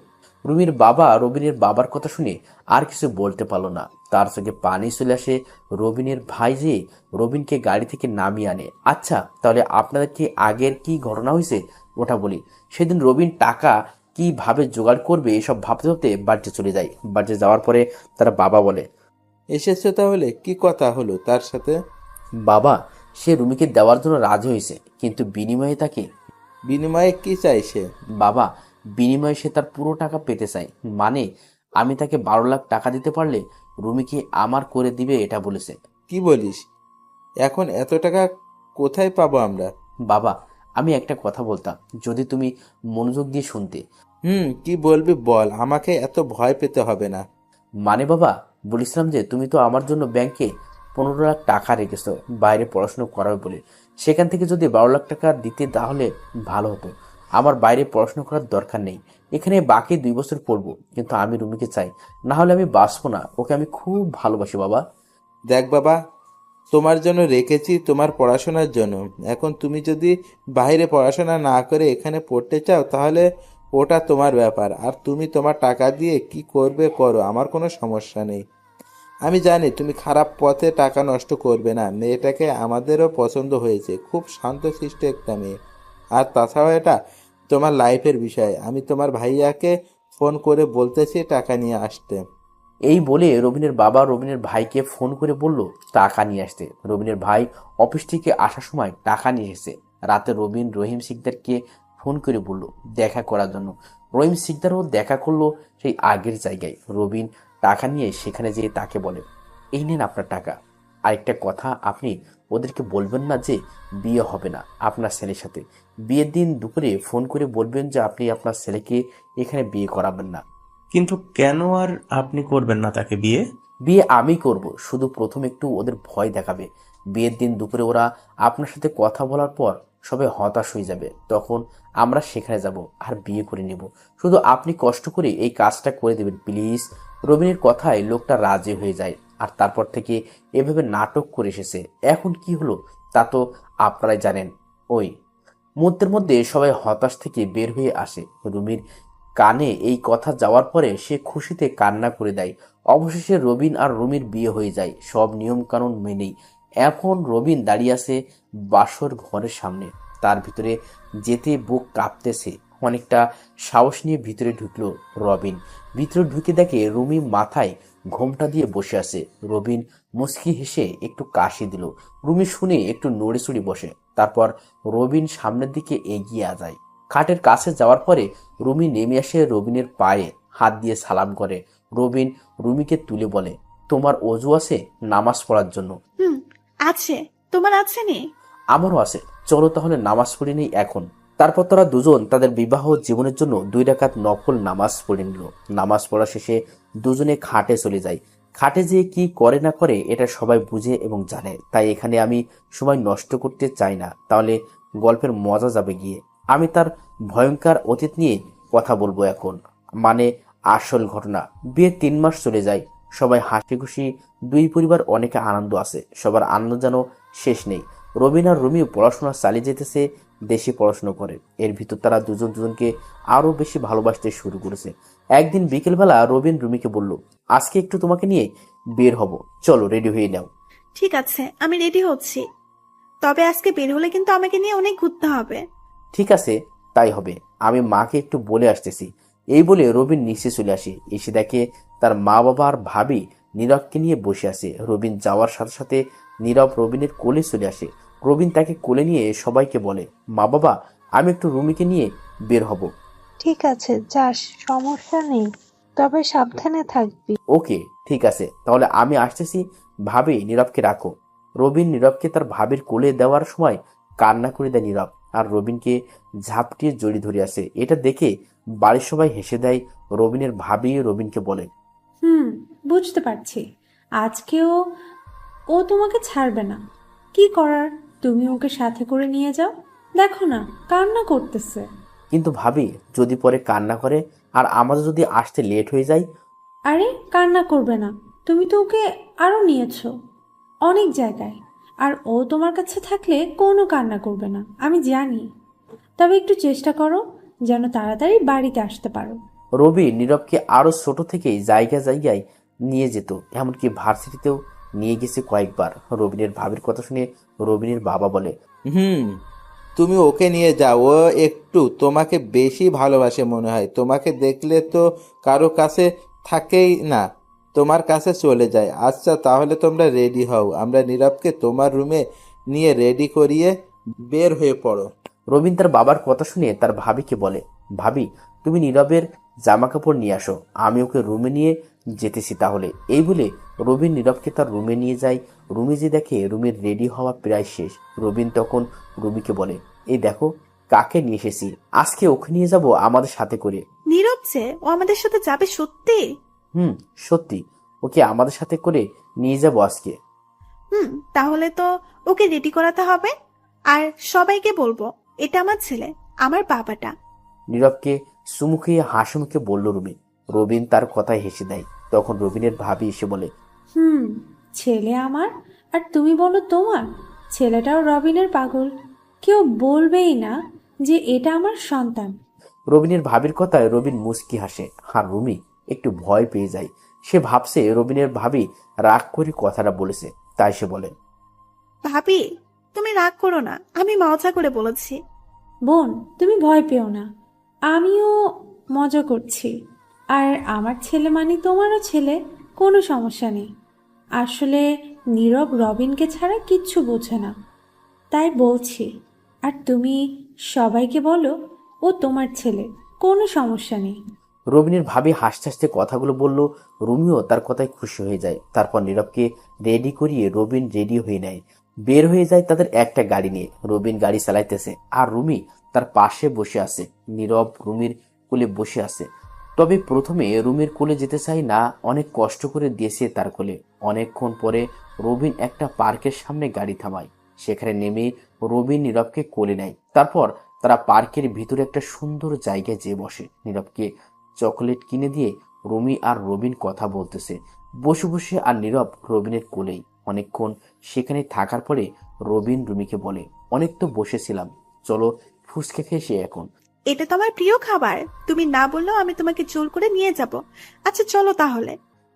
রুমির বাবা রবিনের বাবার কথা শুনে আর কিছু বলতে পারলো না। তার চোখে পানি চলে আসে। রবিনের ভাই যে রবিনকে গাড়ি থেকে নামিয়ে আনে। আচ্ছা তাহলে আপনাদেরকে আগের কি ঘটনা হয়েছে ওটা বলি। সেদিন রবিন টাকা কিভাবে জোগাড় করবে এসব ভাবতে ভাবতে বাড়িতে চলে যায়। বাড়িতে যাওয়ার পরে তার বাবা বলে, এসেছে তাহলে কি কথা হলো তার সাথে? বাবা সে রুমিকে দেওয়ার জন্য রাজি হয়েছে, কিন্তু বিনিময়ে তাকে বিনিময়ে কি চাইছে? বাবা বিনিময়ে সে তার পুরো টাকা পেতে চায়। মানে আমি তাকে 12 লাখ টাকা দিতে পারলে রুমিকে আমার করে দিবে এটা বলেছে। কি বলিস? এখন এত টাকা কোথায় পাবো আমরা? বাবা আমি একটা কথা বলতাম, যদি তুমি মনোযোগ দিয়ে শুনতে। কি বলবি বল, আমাকে এত ভয় পেতে হবে না। মানে বাবা বলেছিলাম যে তুমি তো আমার জন্য ব্যাংকে 15 লাখ টাকা রেখেছো বাইরে পড়াশোনা করাবে বলে। সেখান থেকে যদি 12 লাখ টাকা দিতে তাহলে ভালো হতো। আমার বাইরে পড়াশোনা করার দরকার নেই, এখানে বাকি 2 বছর পড়বো, কিন্তু আমি রুমিকে চাই, না হলে আমি বাঁচবো না। ওকে আমি খুব ভালোবাসি বাবা। দেখ বাবা, তোমার জন্য রেখেছি তোমার পড়াশোনার জন্য। এখন তুমি যদি বাইরে পড়াশোনা না করে এখানে পড়তে চাও তাহলে ওটা তোমার ব্যাপার, আর তুমি তোমার টাকা দিয়ে কি করবে করো, আমার কোনো সমস্যা নেই। আমি জানি তুমি খারাপ পথে টাকা নষ্ট করবে না। মেয়েটাকে আমাদেরও পছন্দ হয়েছে, খুব শান্তশিষ্ট একটা মেয়ে। আর তাছাড়াও এটা তোমার লাইফের বিষয়। আমি তোমার ভাইয়াকে ফোন করে বলতেছি টাকা নিয়ে আসতে। এই বলে রবিনের বাবা রবিনের ভাইকে ফোন করে বলল টাকা নিয়ে আসতে। রবিনের ভাই অফিস থেকে আসার সময় টাকা নিয়ে এসেছে। রাতে রবিন রহিম সিকদারকে ফোন করে বলল দেখা করার জন্য। রহিম সিকদারও দেখা করলো সেই আগের জায়গায়। রবিন টাকা নিয়ে সেখানে যেয়ে তাকে বলে, এই নেন আপনার টাকা। আরেকটা কথা, আপনি ওদেরকে বলবেন না যে বিয়ে হবে না আপনার ছেলের সাথে। বিয়ের দিন দুপুরে ফোন করে বলবেন যে আপনি আপনার ছেলেকে এখানে বিয়ে করাবেন না। কিন্তু কেন আর আপনি করবেন না তাকে বিয়ে? বিয়ে আমি করব, শুধু প্রথম একটু ওদের ভয় দেখাবে। বিয়ের দিন দুপুরে ওরা আপনার সাথে কথা বলার পর সবাই হতাশ হয়ে যাবে, তখন আমরা সেখানে যাব আর বিয়ে করে নেব। শুধু আপনি কষ্ট করে এই কাজটা করে দেবেন প্লিজ। রবিনের কথায় লোকটা রাজি হয়ে যায়, আর তারপর থেকে এভাবে নাটক করে এসেছে। এখন কি হলো তা তো আপনারাই জানেন। ওই মুহূর্তের মধ্যে সবাই হতাশ থেকে বের হয়ে আসে। রুমির কানে এই কথা যাওয়ার পরে সে খুশিতে কান্না করে দেয়। অবশেষে রবিন আর রুমির বিয়ে হয়ে যায় সব নিয়ম কানুন মেনেই। এখন রবিন দাঁড়িয়ে আছে বাসর ঘরের সামনে। তার ভিতরে যেতে বুক কাঁপতেছে। অনেকটা সাহস নিয়ে ভিতরে ঢুকলো রবিন। ভিতরে ঢুকে দেখে রুমি মাথায় ঘোমটা দিয়ে বসে আছে। রবিন মুচকি হেসে একটু কাশি দিল। রুমি শুনে একটু নড়ে চড়ে বসে। তারপর রবিন সামনের দিকে এগিয়ে যায়। খাটের কাছে যাওয়ার পরে রুমি নেমে আসে রবিনের পায়ে হাত দিয়ে সালাম করে। রবিন রুমিকে তুলে বলে, তোমার অজু আছে নামাজ পড়ার জন্য? আছে। তোমার আছে নি? আমারও আছে, চলো তাহলে নামাজ পড়ে নেই এখন। তারপর তারা দুজন তাদের বিবাহ জীবনের জন্য 2 রাকাত নফল নামাজ পড়ে নিল। নামাজ পড়া শেষে দুজনে খাটে চলে যায়। খাটে যেয়ে কি করে না করে এটা সবাই বুঝে এবং জানে, তাই এখানে আমি সময় নষ্ট করতে চাই না, তাহলে গল্পের মজা যাবে গিয়ে। আমি তার ভয়ঙ্কর অতীত নিয়ে কথা বলবো এখন, মানে আসল ঘটনা। বিয়ের 3 মাস চলে যায়, সবাই হাসি খুশি, দুই পরিবার অনেকে আনন্দ আছে, সবার আনন্দ যেন শেষ নেই। রবিন আর রুমিও পড়াশোনা চালিয়ে যেতেছে, দেশে পড়াশোনা করে। এর ভিতর তারা দুজন দুজনকে আরো বেশি ভালোবাসতে শুরু করেছে। একদিন বিকেলবেলা রবিন রুমিকে বলল, আজকে একটু তোমাকে নিয়ে বের হব, চলো রেডি হয়ে নাও। ঠিক আছে, আমি রেডি হচ্ছি। তবে আজকে বের হলে কিন্তু আমাকে নিয়ে অনেক ঘুরতে হবে। ঠিক আছে, তাই হবে, আমি মাকে একটু বলে আসতেছি। এই বলে রবিন নিচে চলে আসে। এসে দেখে তার মা বাবা আর ভাবি নীরবকে নিয়ে বসে আছে। রবিন যাওয়ার সাথে সাথে নীরব রবিনের কোলে চলে আসে। রবিন তাকে কোলে নিয়ে সবাইকে বলে, মা বাবা, আমি একটু রুমিকে নিয়ে বের হব। ঠিক আছে, যাস, সমস্যা নেই, তবে সাবধানে থাকবি। ওকে, ঠিক আছে, তাহলে আমি আসতেছি। ভাবি, নীরবকে রাখো। রবিন নীরবকে তার ভাবির কোলে দেওয়ার সময় কান্না করে দেয় নীরব, আর রবিনকে ঝাপটিয়ে জড়িয়ে ধরে আসে। এটা দেখে বাড়ির সবাই হেসে দেয়। রবিনের ভাবি রবিনকে বলে, বুঝতে পারছি, আজকেও ও তোমাকে ছাড়বে না। কি করার, তুমি ওকে সাথে করে নিয়ে যাও। দেখো না, কান্না করতেছে। কিন্তু ভাবি, যদি পরে কান্না করে আর আমাদের যদি আসতে লেট হয়ে যায়? আরে কান্না করবে না, তুমি তো ওকে আরো নিয়েছো অনেক জায়গায়, আর ও তোমার কাছে থাকলে কোনো কান্না করবে না, আমি জানি। তবে একটু চেষ্টা করো যেন তাড়াতাড়ি বাড়িতে আসতে পারো। রবি নীরবকে আরো ছোট থেকেই জায়গায় জায়গায় নিয়ে যেত, এমনকি ভার্সিটিতেও নিয়ে গেছে কয়েকবার। রবিনের ভাবির কথা শুনে রবিনের বাবা বলে, তুমি ওকে নিয়ে যাও, ও একটু তোমাকে বেশি ভালোবাসে মনে হয়। তোমাকে দেখলে তো কারো কাছে থাকেই না, তোমার কাছে চলে যায়। আচ্ছা, তাহলে তোমরা রেডি হও, আমরা নীরবকে তোমার রুমে নিয়ে রেডি করিয়ে বের হয়ে পড়ো। রবিন তার বাবার কথা শুনে তার ভাবিকে বলে, ভাবি, তুমি নীরবের জামা কাপড় নিয়ে আসো, আমি ওকে রুমে নিয়ে যেতেছি তাহলে। এই বলে রবিন নীরবকে তার রুমে নিয়ে যায়। রুমে যে দেখে রুমের রেডি হওয়া প্রায় শেষ। রবিন তখন রুমিকে বলে, এই দেখো কাকে নিয়ে এসেছি, আজকে ওকে নিয়ে যাব আমাদের সাথে করে। নীরব যে, ও আমাদের সাথে যাবে সত্যি? সত্যি, ওকে আমাদের সাথে করে নিয়ে যাব আজকে। তাহলে তো ওকে রেডি করাতে হবে, আর সবাইকে বলবো এটা আমার ছেলে, আমার বাবাটা। নীরবকে চুমু খেয়ে হাসি মুখে বলল রুমি। রবিন তার কথায় হেসে দেয়। তখন রবিনের ভাবি এসে বলে, ছেলে আমার, আর তুমি বলো তোমার। ছেলেটাও রবিনের পাগল, কেউ বলবেই না যে এটা আমার সন্তান। রবিনের ভাবির কথায় রবিন মুচকি হাসে, আর রুমি একটু ভয় পেয়ে যায়। সে ভাবছে রবিনের ভাবি রাগ করে কথাটা বলেছে, তাই সে বলে, ভাবি, তুমি রাগ করো না, আমি মজা করে বলেছি। বোন, তুমি ভয় পেও না, আমিও মজা করছি। আর আমার ছেলে মানে তোমারও ছেলে, কোনো সমস্যা নেই। আসলে নীরব রবিনকে ছাড়া কিচ্ছু বোঝে না, তাই বলছি। আর তুমি সবাইকে বলো ও তোমার ছেলে, কোনো সমস্যা নেই। রবিনের ভাবি হাসতে হাসতে কথাগুলো বলল। রুমিও তার কথায় খুশি হয়ে যায়। তারপর নীরবকে রেডি করিয়ে রবিন রেডি হয়ে নেয়। বের হয়ে যায় তাদের একটা গাড়ি নিয়ে। রবিন গাড়ি চালাইতেছে আর রুমি তার পাশে বসে আছে। নীরব রুমির কোলে বসে আছে। তবে প্রথমে রুমির কোলে যেতে চাই না, অনেক কষ্ট করে দিয়েছে তার কোলে। অনেকক্ষণ পরে রবিন একটা পার্কের সামনে গাড়ি থামায়। সেখানে নেমে রবিন নীরবকে কোলে নেয়। তারপর তারা পার্কের ভিতরে একটা সুন্দর জায়গায় যেয়ে বসে। নীরবকে চকলেট কিনে দিয়ে রুমি আর রবিন কথা বলতেছে বসে বসে, আর নীরব রবিনের কোলেই। অনেকক্ষণ সেখানে থাকার পরে রবিন রুমিকে বলে, অনেক তো বসেছিলাম, চলো ফুচকা খেয়ে এসে এখন। এটা তো আমার প্রিয় খাবার, তুমি না বললেও আমি তোমাকে জোর করে নিয়ে যাব। আচ্ছা চলো তাহলে।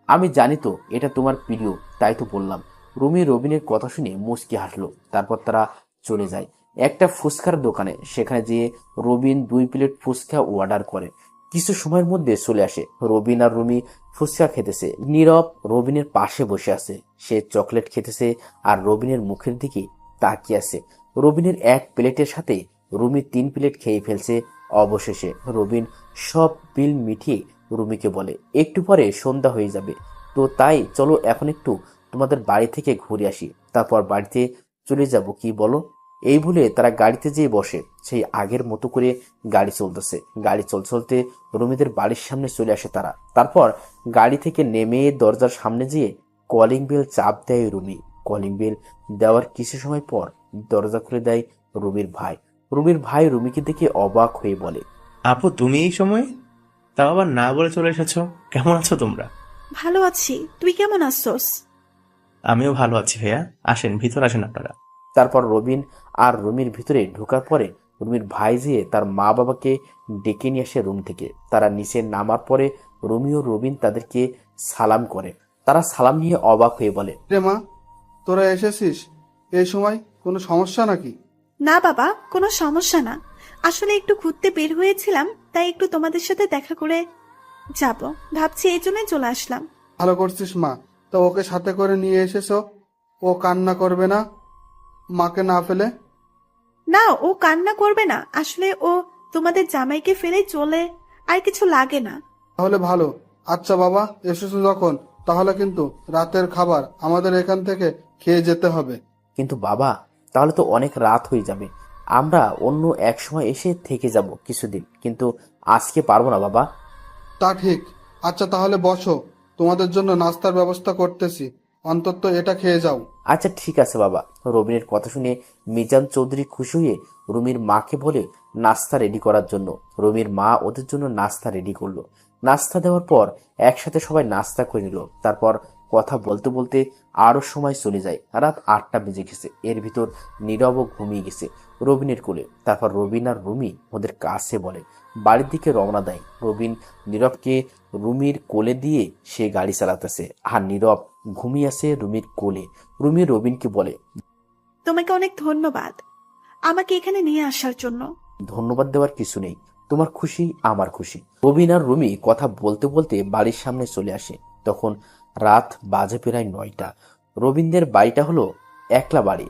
আমি জানি তো এটা তোমার প্রিয়, তাই তো বললাম। রুমি রবিনের কথা শুনে মুচকি হাসলো। তারপর তারা চলে যায় একটা ফুচকার দোকানে। সেখানে যেয়ে রবিন 2 প্লেট ফুচকা অর্ডার করে। কিছু সময়ের মধ্যে চলে আসে। রবিন আর রুমি ফুচকা খেতেছে। নীরব রবিনের পাশে বসে আছে। সে চকলেট খেতেছে আর রবিনের মুখের দিকে তাকিয়ে আছে। রবিনের 1 প্লেটের সাথে রুমি 3 প্লেট খেয়ে ফেলছে। অবশেষে রবিন সব বিল মিটিয়ে রুমিকে বলে, একটু পরে সন্ধ্যা হয়ে যাবে, তো তাই চলো এখন একটু তোমাদের বাড়ি থেকে ঘুরে আসি, তারপর বাড়িতে চলে যাব, কি বলো? এই বলে তারা গাড়িতে যেয়ে বসে। সেই আগের মতো করে গাড়ি চলতেছে। গাড়ি চলতে চলতে রুমিদের বাড়ির সামনে চলে আসে তারা। তারপর গাড়ি থেকে নেমে দরজার সামনে যেয়ে কলিং বেল চাপ দেয় রুমি। কলিং বেল দেওয়ার কিছু সময় পর দরজা খুলে দেয় রুমির ভাই। রুমির ভাই রুমিকে দেখে অবাক হয়ে বলে, আপু তুমি এই সময়? তাও আবার না বলে চলে এসেছো। কেমন আছো তোমরা? ভালো আছি, তুই কেমন আছোস? আমিও ভালো আছি ভাইয়া। আসেন, ভিতর আসেন আপনারা। তারপর রবিন আর রুমির ভিতরে ঢোকার পরে রুমির ভাই যেয়ে তার মা বাবাকে ডেকে নিয়ে আসে রুম থেকে। তারা নিচে নামার পরে রুমি ও রবিন তাদেরকে সালাম করে। তারা সালাম নিয়ে অবাক হয়ে বলে, রে মা, তোরা এসেছিস এই সময়? কোনো সমস্যা নাকি? না বাবা, কোনো সমস্যা না। আসলে একটু ঘুরতে বের হয়েছিলাম, তাই একটু তোমাদের সাথে দেখা করে যাব ভাবছি, এই জন্যই চলে আসলাম। ভালো করছিস মা। তা ওকে সাথে করে নিয়ে এসেছো? ও কান্না করবে না মাকে না ফেলে? না, ও কান্না করবে না। আসলে ও তোমাদের জামাইকে ফেলে চলে, আর কিছু লাগে না। তাহলে ভালো। আচ্ছা বাবা, এসেছো যখন, তাহলে কিন্তু রাতের খাবার আমাদের এখান থেকে খেয়ে যেতে হবে। কিন্তু বাবা, তাহলে তো অনেক রাত হয়ে যাবে। আমরা অন্য এক সময় এসে থেকে যাব কিছুদিন, কিন্তু আজকে পারবো না বাবা। তা ঠিক। আচ্ছা তাহলে বসো, তোমাদের জন্য নাস্তার ব্যবস্থা করতেছি, অন্তত এটা খেয়ে যাও। আচ্ছা ঠিক আছে বাবা। রবিনের কথা শুনে মিজান চৌধুরী খুশি হয়ে রুমির মাকে বলে নাস্তা রেডি করার জন্য। রুমির মা ওদের জন্য নাস্তা রেডি করলো। নাস্তা দেওয়ার পর একসাথে সবাই নাস্তা করে নিল। তারপর কথা বলতে বলতে আরো সময় চলে যায়। রাত 8টা বেজে গেছে। এর ভিতর নীরবও ঘুমিয়ে গেছে রবিনের কোলে। তারপর রবিন আর রুমি ওদের কাছে বলে বাড়ির দিকে রওনা দেয়। রবিন নীরবকে রুমির কোলে দিয়ে সে গাড়ি চালাতেছে, আর নীরব ঘুমিয়ে আছে রুমির কোলে। রুমি রবিনকে বলে, তোমাকে অনেক ধন্যবাদ আমাকে এখানে নিয়ে আসার জন্য। ধন্যবাদ দেওয়ার কিছু নেই, তোমার খুশি আমার খুশি। রবিন আর রুমি কথা বলতে বলতে বাড়ির সামনে চলে আসে। তখন রাত বাজে প্রায় 9টা। রবিনদের বাড়িটা হলো একলা বাড়ি,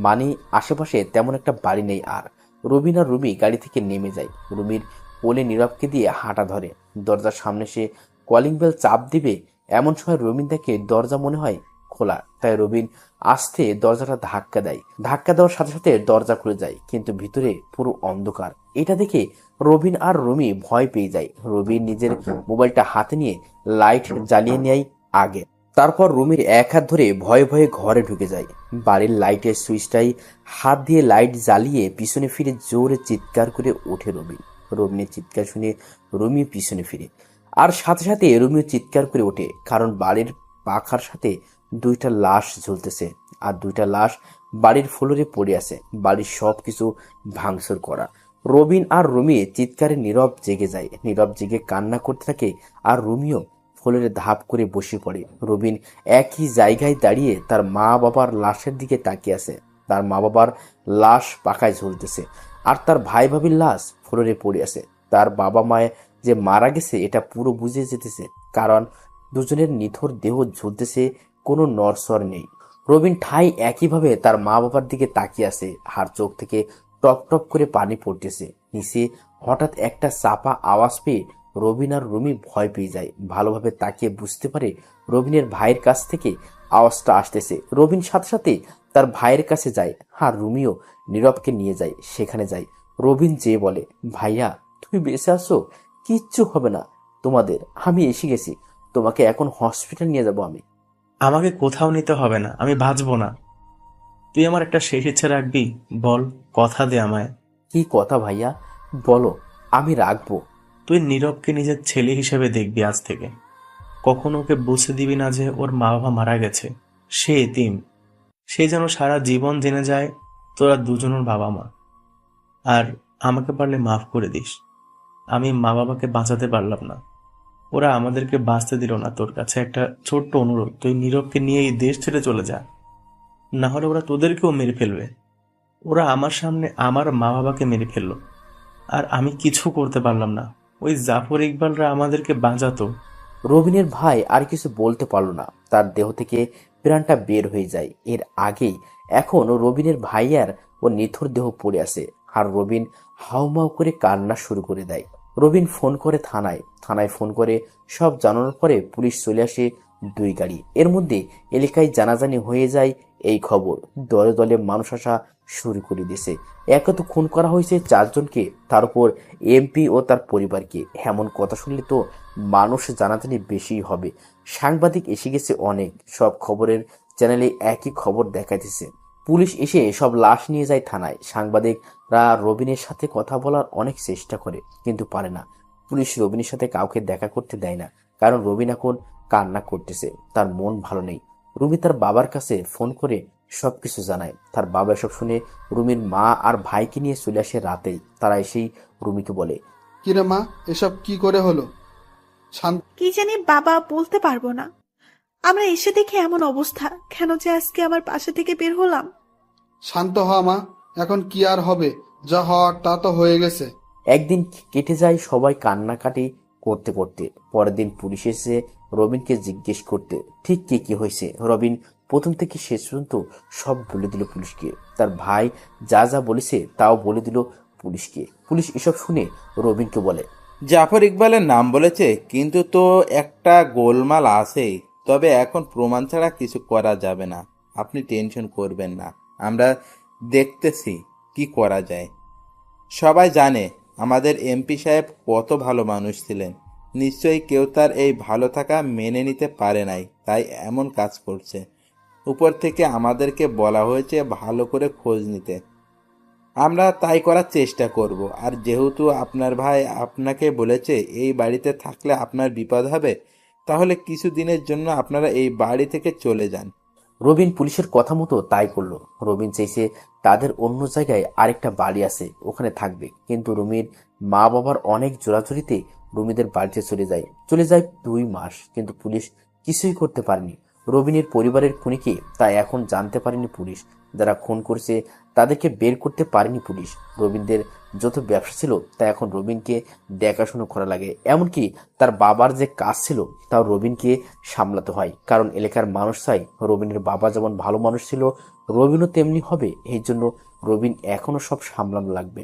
মানে আশেপাশে তেমন একটা বাড়ি নেই। আর রবিন আর রুমি গাড়ি থেকে নেমে যায়। রুমির কোলে নীরবকে দিয়ে হাঁটা ধরে। দরজার সামনে সে কলিং বেল চাপ দিবে, এমন সময় রবিন দেখে দরজা মনে হয় খোলা। তাই রবিন আস্তে দরজাটা ধাক্কা দেয়। ধাক্কা দেওয়ার সাথে সাথে দরজা খুলে যায়, কিন্তু ভিতরে পুরো অন্ধকার। এটা দেখে রবিন আর রুমি ভয় পেয়ে যায়। রবিন নিজের মোবাইলটা হাতে নিয়ে লাইট জ্বালিয়ে নেয় আগে। তারপর রুমির এক হাত ধরে ভয়ে ভয়ে ঘরে ঢুকে যায়। বাড়ির লাইটের সুইচটাই হাত দিয়ে লাইট জ্বালিয়ে পিছনে ফিরে জোরে চিৎকার করে ওঠে রবিন। রবিনের চিৎকার শুনে রুমি পিছনে ফিরে, আর সাথে সাথে রুমিও চিৎকার করে ওঠে, কারণ বাড়ির পাখার সাথে 2টা লাশ ঝুলতেছে। আর 2টা লাশ বাড়ির ফ্লোরে পড়ে আছে। বাড়ির সবকিছু ভাঙচুর করা। রবিন আর রুমি চিৎকারে নীরব জেগে যায়। নীরব জেগে কান্না করতে থাকে, আর রুমিও ফ্লোরে ধাপ করে বসে পড়ে। রবিন একই জায়গায় দাঁড়িয়ে তার মা বাবার লাশের দিকে তাকিয়ে আছে। তার মা বাবার লাশ পাখায় ঝুলতেছে, আর তার ভাই ভাবির লাশ ফ্লোরে পড়ে আছে। তার বাবা মায়ে যে মারা গেছে এটা পুরো বুঝে যেতেছে, কারণ দুজনের নিথর দেহ ঝুলতেছে, কোনো নড়চড় নেই। রবিন ঠাই একইভাবে তার মা বাবার দিকে তাকিয়ে আছে, আর চোখ থেকে টপ টপ করে পানি পড়তেছে। নিচে হঠাৎ একটা চাপা আওয়াজ পেয়ে রবিন আর রুমি ভয় পেয়ে যায়। ভালোভাবে তাকিয়ে বুঝতে পারে রবিনের ভাইয়ের কাছ থেকে আওয়াজটা আসতেছে। রবিন সাথে সাথে তার ভাইয়ের কাছে যায়, আর রুমিও নীরবকে নিয়ে যায়। সেখানে যায় রবিন যে বলে, ভাইয়া তুমি বেঁচে আছো, কিচ্ছু হবে না তোমাদের, আমি এসে গেছি, তোমাকে এখন হসপিটাল নিয়ে যাব আমি। আমাকে কোথাও নিতে হবে না, আমি বাঁচবো না। তুই আমার একটা শেষ ইচ্ছে রাখবি? বল, কথা দে আমায়। কি কথা ভাইয়া, বলো, আমি রাখবো। তুই নীরবকে নিজের ছেলে হিসেবে দেখবি আজ থেকে। কখনো ওকে বুঝতে দিবি না যে ওর মা বাবা মারা গেছে, সে এতিম। সে যেন সারা জীবন জেনে যায় তোরা দুজনের বাবা মা। আর আমাকে পারলে মাফ করে দিস। আমি মা বাবাকে বাঁচাতে পারলাম না, ওরা আমাদেরকে বাঁচতে দিল না। তোর কাছে একটা ছোট্ট অনুরোধ, তুই নীরবকে নিয়ে এই দেশ ছেড়ে চলে যা, না হলে ওরা তোদেরকেও মেরে ফেলবে। ওরা আমার সামনে আমার মা বাবাকে মেরে ফেললো, আর আমি কিছু করতে পারলাম না। ওই জাফর ইকবালরা আমাদেরকে বাঁচাতো। রবিনের ভাই আর কিছু বলতে পারল না, তার দেহ থেকে প্রাণটা বের হয়ে যায়। এর আগেই এখন রবিনের ভাইয়ার ও নিথর দেহ পড়ে আছে, আর রবিন হাউমাউ করে কান্না শুরু করে দেয়। রবিন ফোন করে থানায় ফোন করে সব জানানোর পরে পুলিশ চলে আসে 2 গাড়ি। এর মধ্যে এলাকায় জানাজানি হয়ে যায় এই খবর। দলে দলে মানুষ আসা শুরু করে দিয়েছে। একে তো খুন করা হয়েছে 4 জনকে, তার উপর এমপি ও তার পরিবারকে। এমন কথা শুনলে তো মানুষ জানাজানি বেশি হবে। সাংবাদিক এসে গেছে অনেক, সব খবরের চ্যানেলে একই খবর দেখাইতেছে। পুলিশ এসে সব লাশ নিয়ে যায় থানায়। সাংবাদিকরা রবিনের সাথে কথা বলার অনেক চেষ্টা করে, কিন্তু পারে না। পুলিশ রবিনের সাথে কাউকে দেখা করতে দেয় না, কারণ রবিন এখন কান্না করতেছে, তার মন ভালো নেই। রুমি তার বাবার কাছে ফোন করে সবকিছু জানায়। তার বাবা সব শুনে রুমির মা আর ভাইকে নিয়ে চলে আসে রাতেই। তারা এসেই রুমিকে বলে, কিরে মা, এসব কি করে হলো? শান্ত কি জানি বাবা, বলতে পারবো না। আমরা এসে দেখে এমন অবস্থা, কেন যে আজকে আমার বাসা থেকে বের হলাম। শান্ত হ মা, এখন কি আর হবে? যা হওয়ার তা তো হয়ে গেছে। একদিন কেটে যায় সবাই কান্নাকাটি করতে করতে। পরের দিন পুলিশ এসে রবিনকে জিজ্ঞেস করতে ঠিক কি কি হয়েছে। রবিন প্রথম থেকে শেষ পর্যন্ত সব বলে দিল পুলিশকে। তার ভাই যা যা বলেছে তাও বলে দিল পুলিশকে। পুলিশ এসব শুনে রবিনকে বলে, জাফর ইকবালের নাম বলেছে, কিন্তু তো একটা গোলমাল আছেই। তবে এখন প্রমাণ ছাড়া কিছু করা যাবে না। আপনি টেনশন করবেন না, আমরা দেখতেছি কি করা যায়। সবাই জানে আমাদের এমপি সাহেব কত ভালো মানুষ ছিলেন। নিশ্চয়ই কেউ তার এই ভালো থাকা মেনে নিতে পারে নাই, তাই এমন কাজ করছে। উপর থেকে আমাদেরকে বলা হয়েছে ভালো করে খোঁজ নিতে। আমরা তাই করার চেষ্টা করব। আর যেহেতু আপনার ভাই আপনাকে বলেছে এই বাড়িতে থাকলে আপনার বিপদ হবে, তাহলে কিছু দিনের জন্য আপনারা এই বাড়ি থেকে চলে যান। রবিন পুলিশের কথা মতো তাই করলো। রবিন চাইছে তাদের অন্য জায়গায় আরেকটা বাড়ি আছে, ওখানে থাকবে। কিন্তু রুমির মা বাবার অনেক জোরাজুরিতে রুমিদের বাড়িতে চলে যায় 2 মাস, কিন্তু পুলিশ কিছুই করতে পারেনি। রবিনের পরিবারের খুনিকে তা এখন জানতে পারেনি পুলিশ। যারা খুন করেছে তাদেরকে বের করতে পারেনি পুলিশ। রবিনদের যত ব্যবসা ছিল তা এখন রবিনকে দেখাশোনা করা লাগে। এমনকি তার বাবার যে কাজ ছিল তাও রবিনকে সামলাতে হয়, কারণ এলাকার মানুষ চাই রবিনের বাবা যেমন ভালো মানুষ ছিল রবিনও তেমনি হবে। এই জন্য রবিন এখনো সব সামলানো লাগবে।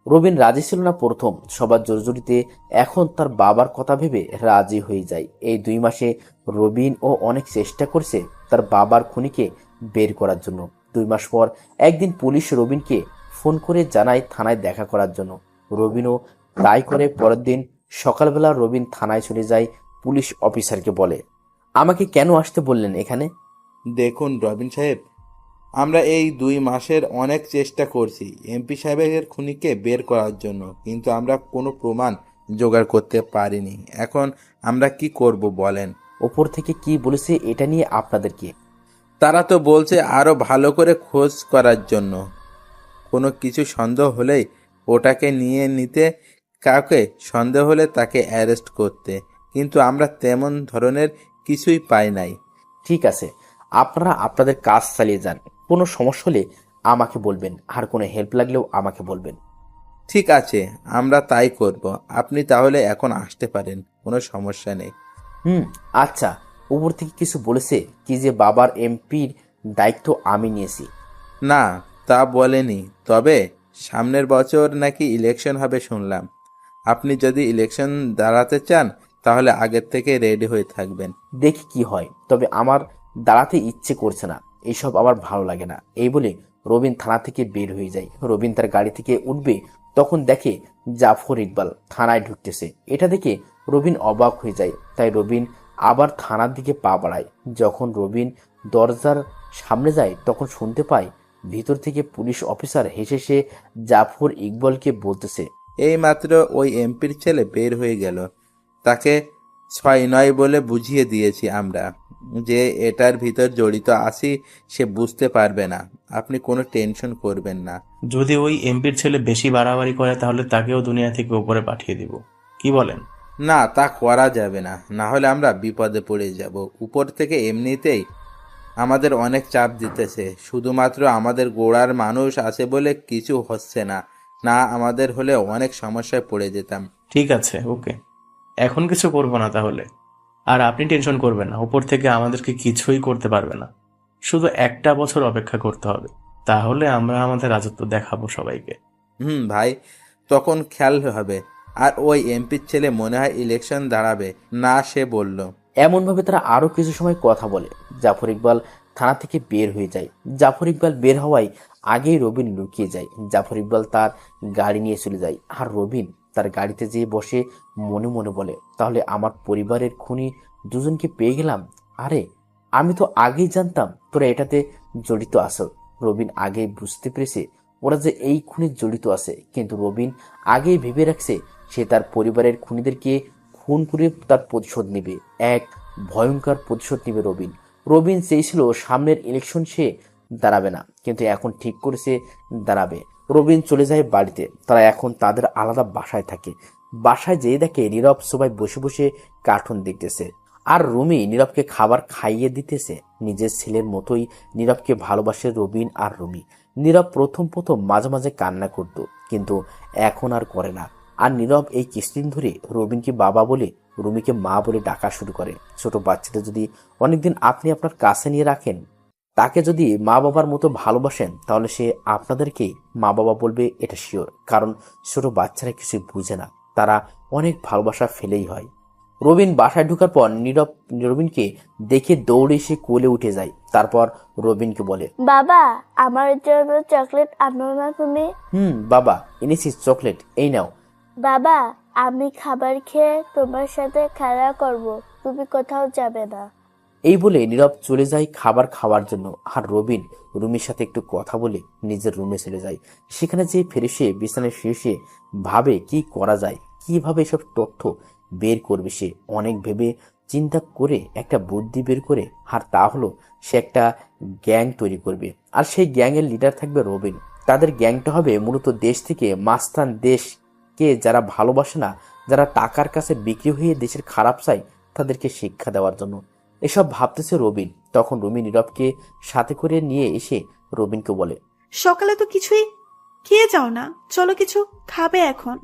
রবিন রাজি ছিল না প্রথম, সবার জোরজুরিতে এখন তার বাবার কথা ভেবে রাজি হয়ে যায়। এই 2 মাসে রবিন ও অনেক চেষ্টা করছে তার বাবার খুনিকে বের করার জন্য। 2 মাস পর একদিন পুলিশ রবিনকে ফোন করে জানায় থানায় দেখা করার জন্য। রবিনও তাই করে। পরের দিন সকালবেলা রবিন থানায় চলে যায়। পুলিশ অফিসারকে বলে, আমাকে কেন আসতে বললেন এখানে? দেখুন রবিন সাহেব, আমরা এই 2 মাসের অনেক চেষ্টা করছি এমপি সাহেবের খুনিকে বের করার জন্য, কিন্তু আমরা কোনো প্রমাণ জোগাড় করতে পারিনি। এখন আমরা কি করব বলেন? ওপর থেকে কি বলেছে এটা নিয়ে আপনাদের কি? তারা তো বলছে আরো ভালো করে খোঁজ করার জন্য, কোনো কিছু সন্দেহ হলেই ওটাকে নিয়ে নিতে, কাউকে সন্দেহ হলে তাকে অ্যারেস্ট করতে, কিন্তু আমরা তেমন ধরনের কিছুই পাই নাই। ঠিক আছে, আপনারা আপনাদের কাজ চালিয়ে যান। কোনো সমস্যা হলে আমাকে বলবেন, আর কোনো হেল্প লাগলেও আমাকে বলবেন। ঠিক আছে, আমরা তাই করব। আপনি তাহলে এখন আসতে পারেন, কোনো সমস্যা নেই। আচ্ছা, উপর থেকে কিছু বলেছে কি যে বাবার এমপির দায়িত্ব আমি নিয়েছি? না, তা বলেনি। তবে সামনের বছর নাকি ইলেকশন হবে শুনলাম। আপনি যদি ইলেকশন দাঁড়াতে চান তাহলে আগের থেকে রেডি হয়ে থাকবেন। দেখি কি হয়, তবে আমার দাঁড়াতে ইচ্ছে করছে না, এইসব আমার ভালো লাগে না। এই বলে রবিন থানা থেকে বের হয়ে যায়। রবিন তার গাড়ি থেকে উঠবে, তখন দেখে জাফর ইকবাল থানায় ঢুকতেছে। এটা দেখে রবিন অবাক হয়ে যায়। তাই রবিন আবার থানার দিকে পা বাড়ায়। যখন রবিন দরজার সামনে যায় তখন শুনতে পায় ভিতর থেকে পুলিশ অফিসার হেসে সে জাফর ইকবালকে বলতেছে, এইমাত্র ওই এমপির ছেলে বের হয়ে গেল। তাকে 6-9 বলে বুঝিয়ে দিয়েছি আমরা যে এটার ভিতর জড়িত আছি, সে বুঝতে পারবে না। আপনি কোনো টেনশন করবেন না। যদি ওই এমপির ছেলে বেশি বাড়াবাড়ি করে তাহলে তাকেও দুনিয়া থেকে উপরে পাঠিয়ে দিব, কি বলেন? না, তা করা যাবে না, না হলে আমরা বিপদে পড়ে যাব। উপর থেকে এমনিতেই আমাদের অনেক চাপ দিতেছে। শুধুমাত্র আমাদের গোড়ার মানুষ আছে বলে কিছু হচ্ছে না, না আমাদের হলে অনেক সমস্যায় পড়ে যেতাম। ঠিক আছে, ওকে, এখন কিছু করবো না তাহলে। আর আপনি টেনশন করবেন না, উপর থেকে আমাদেরকে কিছুই করতে পারবে না। শুধু 1 বছর অপেক্ষা করতে হবে, তাহলে আমরা আমাদের রাজত্ব দেখাবো সবাইকে। ভাই, তখন খেয়াল হবে। আর ওই এমপির ছেলে মনে হয় ইলেকশন দাঁড়াবে না, সে বলল। এমনভাবে তারা আরো কিছু সময় কথা বলে। জাফর ইকবাল থানা থেকে বের হয়ে যায়। জাফর ইকবাল বের হওয়ায় আগেই রবিন লুকিয়ে যায়। জাফর ইকবাল তার গাড়ি নিয়ে চলে যায়, আর রবিন তার গাড়িতে যেয়ে বসে মনে মনে বলে, তাহলে আমার পরিবারের খুনি দুজনকে পেয়ে গেলাম। আরে, আমি তো আগেই জানতাম তোরা এটাতে জড়িত আছো। রবিন আগেই বুঝতে পেরেছে ওরা যে এই খুনে জড়িত আছে, কিন্তু রবিন আগেই ভেবে রাখছে সে তার পরিবারের খুনিদেরকে খুন করে তার প্রতিশোধ নেবে, এক ভয়ঙ্কর প্রতিশোধ নেবে রবিন। রবিন চেয়েছিল সামনের ইলেকশন সে দাঁড়াবে না, কিন্তু এখন ঠিক করেছে দাঁড়াবে। রবিন চলে যায় বাড়িতে। তারা এখন তাদের আলাদা বাসায় থাকে। বাসায় যেয়ে দেখে নীরব সবাই বসে বসে কার্টুন দেখতেছে, আর রুমি নীরবকে খাবার খাইয়ে দিতেছে। নিজের ছেলের মতোই নীরবকে ভালোবাসে রবিন আর রুমি। নীরব প্রথম প্রথম মাঝে মাঝে কান্না করত, কিন্তু এখন আর করে না। আর নীরব এই কিছুদিন ধরে রবিনকে বাবা বলে, রুমিকে মা বলে ডাকা শুরু করে। ছোট বাচ্চাদের যদি অনেকদিন আপনি আপনার কাছে নিয়ে রাখেন, তাকে যদি মা বাবার মতো ভালোবাসেন, তাহলে সে আপনাদেরকেই মা বাবা বলবে, এটা শিওর। কারণ ছোট বাচ্চারা কিছু বুঝে না, তারা অনেক ভালোবাসা ফেলেই হয়। রবিন বাসায় ঢোকার পর নীরব রবিনকে দেখে দৌড়ে এসে কোলে উঠে যায়। তারপর রবিনকে বলে, বাবা, আমার জন্য চকলেট আনো না তুমি? বাবা এনেছি চকলেট, এই নাও। বাবা, আমি খাবার খেয়ে তোমার সাথে খেলা করব, তুমি কোথাও যাবে না। এই বলে নীরব চলে যায় খাবার খাওয়ার জন্য। আর রবিন রুমির সাথে একটু কথা বলে নিজের রুমে চলে যায়। সেখানে যে ফিরে বিছানায় শুয়ে ভাবে কি করা যায়, কিভাবে এসব তথ্য বের করবে। সে অনেক ভেবে চিন্তা করে একটা বুদ্ধি বের করে, আর তা হলো সে একটা গ্যাং তৈরি করবে। আর সেই গ্যাংয়ের লিডার থাকবে রবিন। তাদের গ্যাংটা হবে মূলত দেশ থেকে মাস্তান, দেশকে যারা ভালোবাসে না, যারা টাকার কাছে বিক্রি হয়ে দেশের খারাপ চায়, তাদেরকে শিক্ষা দেওয়ার জন্য। এসব ভাবতেছে রবিন। তখন রুমি নীরবকে সাথে করে নিয়ে এসে রবিনকে বলে, সকালে তো কিছুই খেয়ে যাও না, চলো কিছু খাবে এখন।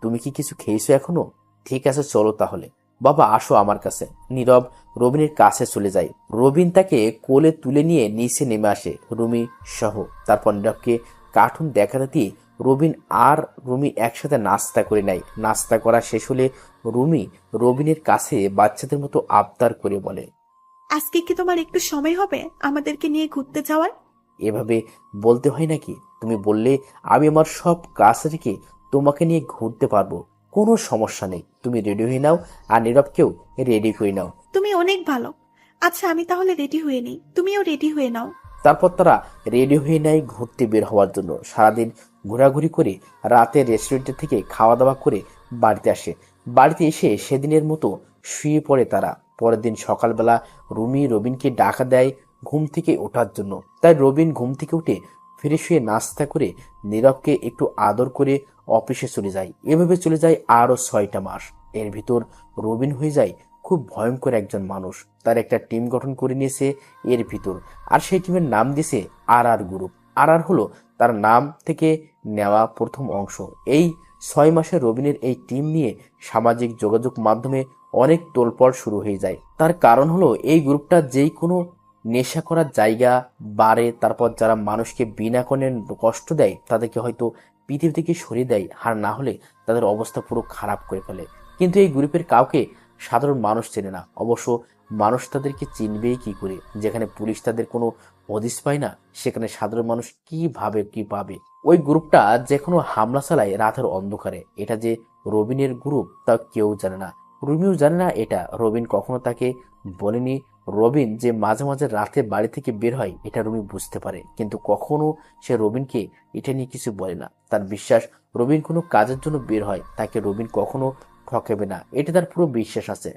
তুমি কি কিছু খেয়েছো এখনো? ঠিক আছে চলো তাহলে। বাবা আসো আমার কাছে। নীরব রবিনের কাছে চলে যায়। রবিন তাকে কোলে তুলে নিয়ে নিচে নেমে আসে, রুমি সহ। তারপর নীরবকে কার্টুন দেখাতে দিয়ে রবিন আর রুমি একসাথে নাস্তা করে নেয়। নাস্তা করা শেষ হলে রুমি রবিনের কাছে বাচ্চাদের মতো আবদার করে বলে, আজকে কি তোমার একটু সময় হবে আমাদেরকে নিয়ে ঘুরতে যাওয়ার? এভাবে বলতে হয় নাকি? তুমি বললে আমি আমার সব কাজ রেখে তোমাকে নিয়ে ঘুরতে পারবো, কোনো সমস্যা নেই। তুমি রেডি হয়ে নাও, আর নীরবকেও রেডি করে নাও। তুমি অনেক ভালো। আচ্ছা আমি তাহলে রেডি হয়ে নিই, তুমিও রেডি হয়ে নাও। তারপর তারা রেডি হয়ে নেয় ঘুরতে বের হওয়ার জন্য। সারাদিন ঘোরাঘুরি করে রাতে রেস্টুরেন্ট থেকে খাওয়া দাওয়া করে বাড়িতে আসে। বাড়িতে এসে সেদিনের মতো শুয়ে পড়ে তারা। পরের দিন সকালবেলা রুমি রবিনকে ডাকা দেয় ঘুম থেকে ওঠার জন্য। তাই রবিন ঘুম থেকে উঠে ফিরে শুয়ে নাস্তা করে নীরবকে একটু আদর করে অফিসে চলে যায়। এভাবে চলে যায় আরো 6টা মাস। এর ভিতর রবিন হয়ে যায় খুব ভয়ঙ্কর একজন মানুষ। তার একটা টিম গঠন করে নিয়েছে এর ভিতর, আর সেই টিমের নাম দিয়েছে আর গ্রুপ। আর হলো তার নাম থেকে নেওয়া প্রথম অংশ। এই 6 মাসে রবিনের এই টিম নিয়ে সামাজিক যোগাযোগ মাধ্যমে অনেক তোলপাড় শুরু হয়ে যায়। তার কারণ হলো এই গ্রুপটা যেই কোনো নেশা করার জায়গা, বারে, তারপর যারা মানুষকে বিনা কারণে কষ্ট দেয় তাদেরকে হয়তো পৃথিবী থেকে সরিয়ে দেয়, আর না হলে তাদের অবস্থা পুরো খারাপ করে ফেলে। কিন্তু এই গ্রুপের কাউকে সাধারণ মানুষ চেনে না। অবশ্য মানুষ তাদেরকে চিনবেই কি করে? যেখানে পুলিশ তাদের কোনো হদিস পায় না, সেখানে সাধারণ মানুষ কিভাবে কি পাবে? ওই গ্রুপটা যে কোনো হামলা চালায় রাতের অন্ধকারে। এটা যে রবিনের গ্রুপ তা কেউ জানে না, রুমিও জানে না এটা। রবিন কখনো তাকে বলেনি। রবিন যে মাঝে মাঝে রাতে বাড়ি থেকে বের হয় এটা রুমি বুঝতে পারে, কিন্তু কখনো সে রবিনকে এটা নিয়ে কিছু বলে না। তার বিশ্বাস রবিন কোনো কাজের জন্য বের হয়, তাকে রবিন কখনো ঠকাবে না, এটা তার পুরো বিশ্বাস আছে।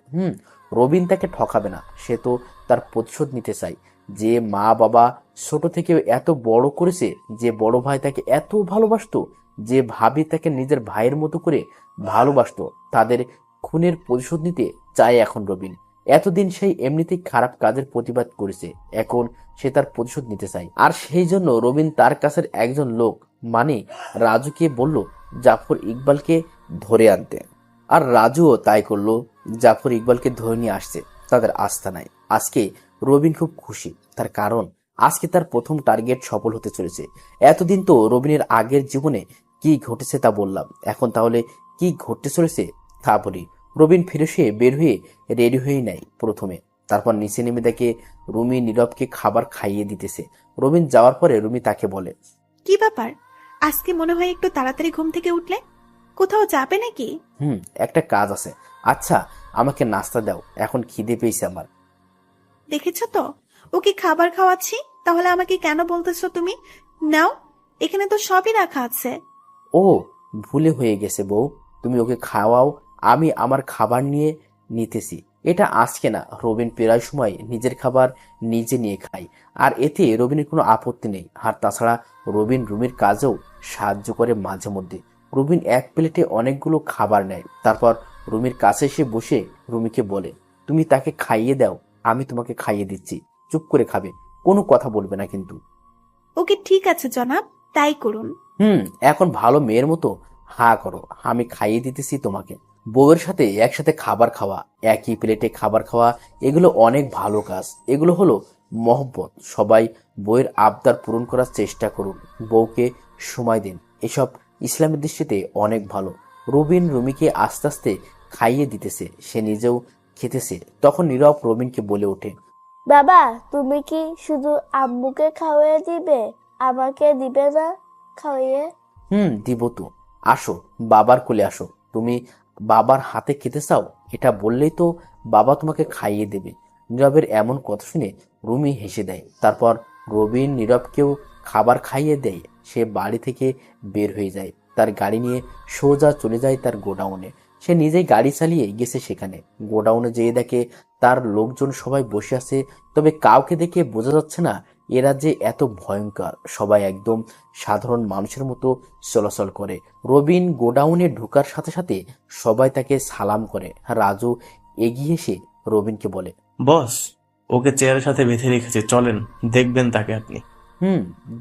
রবিন তাকে ঠকাবে না। সে তো তার প্রতিশোধ নিতে চায়। যে মা বাবা ছোট থেকে এত বড় করেছে, যে বড় ভাই তাকে এত ভালোবাসতো, যে ভাবি তাকে নিজের ভাইয়ের মতো করে ভালোবাসতো, তাদের খুনের প্রতিশোধ নিতে চায় এখন রবিন। এতদিন সেই এমনিতেই খারাপ কাজের প্রতিবাদ করেছে, এখন সে তার প্রতিশোধ নিতে চায়। আর সেই জন্য রবিন তার কাছের একজন লোক মানে রাজুকে বলল জাফর ইকবালকে ধরে আনতে। আর রাজুও তাই করলো, জাফর ইকবালকে ধরে নিয়ে আসছে তাদের আস্তানায়। আজকে রবিন খুব খুশি, তার কারণ আজকে তার প্রথম টার্গেট সফল হতে চলেছে। এতদিন তো রবিনের আগের জীবনে কি ঘটেছে তা বললাম, এখন তাহলে কি ঘটতে চলেছে তা বলি। রবিন ফিরে বের হয়ে রেডি হয়ে নেয় প্রথমে। তারপর নিচে নেমে দেখে রুমি নীরবকে খাবার খাইয়ে দিতেছে। রবিন যাওয়ার পরে রুমি তাকে বলে, কি ব্যাপার, আজকে মনে হয় একটু তাড়াতাড়ি ঘুম থেকে উঠলে? কোথাও যাবে নাকি? একটা কাজ আছে। আচ্ছা আমাকে নাস্তা দাও, এখন খিদে পেয়েছে আমার। দেখেছ তো ওকে খাবার খাওয়াচ্ছি, তাহলে আমাকে কেন বলতেছো তুমি? নাও, এখানে তো সবই রাখা আছে। ও, ভুলে হয়ে গেছে বউ, তুমি ওকে খাওয়াও, আমি আমার খাবার নিয়ে নিতেছি। এটা আজকে না, রবিন প্রায় সময় নিজের খাবার নিজে নিয়ে খায়, আর এতে রবিনের কোনো আপত্তি নেই। আর তাছাড়া রবিন রুমির কাজেও সাহায্য করে মাঝে মধ্যে। রবিন এক প্লেটে অনেকগুলো খাবার নেয়, তারপর রুমির কাছে এসে বসে রুমিকে বলে, তুমি তাকে খাইয়ে দাও, আমি তোমাকে খাইয়ে দিচ্ছি, চুপ করে খাবে, কোনো কথা বলবে না কিন্তু। ওকে, ঠিক আছে জনাব, তাই করুন। এখন ভালো মেয়ের মতো হা করো, আমি খাইয়ে দিতেছি তোমাকে। বউয়ের সাথে একসাথে খাবার খাওয়া, একই প্লেটে খাবার খাওয়া, এগুলো অনেক ভালো কাজ। এগুলো হলো মহব্বত। সবাই বউয়ের আবদার পূরণ করার চেষ্টা করুন, বউকে সময় দিন, এসব ইসলামের দৃষ্টিতে অনেক ভালো। রবিন রুমিকে আস্তে আস্তে খাইয়ে দিতেছে, সে নিজেও খেতেছে। তখন নীরব রবিনকে বলে ওঠে, বাবা, তুমি কি শুধু আম্মুকে খাওয়াইয়ে দিবে? আমাকে দিবে না খাওয়াইয়ে? দিব তো। আসো, বাবার কোলে আসো, তুমি বাবার হাতে খেতে চাও, এটা বললেই তো বাবা তোমাকে খাইয়ে দেবে। নীরবের এমন কথা শুনে রুমি হেসে দেয়। তারপর রবিন নীরবকেও খাবার খাইয়ে দেয়। সে বাড়ি থেকে বের হয়ে যায়, তার গাড়ি নিয়ে সোজা চলে যায় তার গোডাউনে। সে নিজেই গাড়ি চালিয়ে গেছে সেখানে। গোডাউনে যেয়ে দেখে তার লোকজন সবাই বসে আছে, তবে কাউকে দেখে বোঝা যাচ্ছে না এরা যে এত ভয়ঙ্কর। সবাই একদম সাধারণ মানুষের মতো চলাচল করে। রবিন গোডাউনে ঢোকার সাথে সাথে সবাই তাকে সালাম করে। রাজু এগিয়ে এসে রবিনকে বলে, বস, ওকে চেয়ারের সাথে বেঁধে রেখেছে, চলেন দেখবেন তাকে আপনি।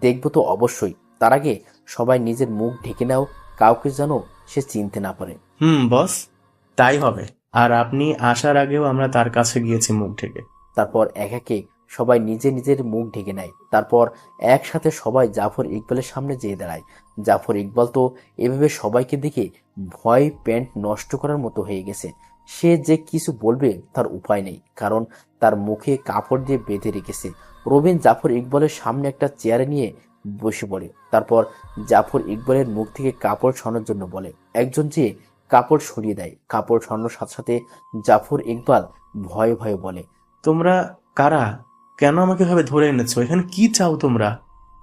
দেখবো তো অবশ্যই। তার আগে সবাই নিজের মুখ ঢেকে নাও, কাউকে যেন সে চিনতে না পারে। বস, তাই হবে। আর আপনি আসার আগেও আমরা তার কাছে গিয়েছি মুখ ঢেকে। তারপর এক একে সবাই নিজে নিজের মুখ ঢেকে নেয়। তারপর একসাথে সবাই জাফর ইকবালের সামনে যেয়ে দাঁড়ায়। জাফর ইকবাল তো এভাবে সবাইকে দেখে ভয় প্যান্ট নষ্ট করার মতো হয়ে গেছে। সে যে কিছু বলবে তার উপায় নেই, কারণ তার মুখে কাপড় দিয়ে বেঁধে রেখেছে। রবিন জাফর ইকবালের সামনে একটা চেয়ারে নিয়ে বসে পড়ে। তারপর জাফর ইকবালের মুখ থেকে কাপড় সরানোর জন্য বলে। একজন যে কাপড় সরিয়ে দেয়। কাপড় সরানোর সাথে সাথে জাফর ইকবাল ভয়ে ভয়ে বলে, তোমরা কারা? কেন আমাকে ভাবে ধরে এনেছো? এখানে কি চাও তোমরা?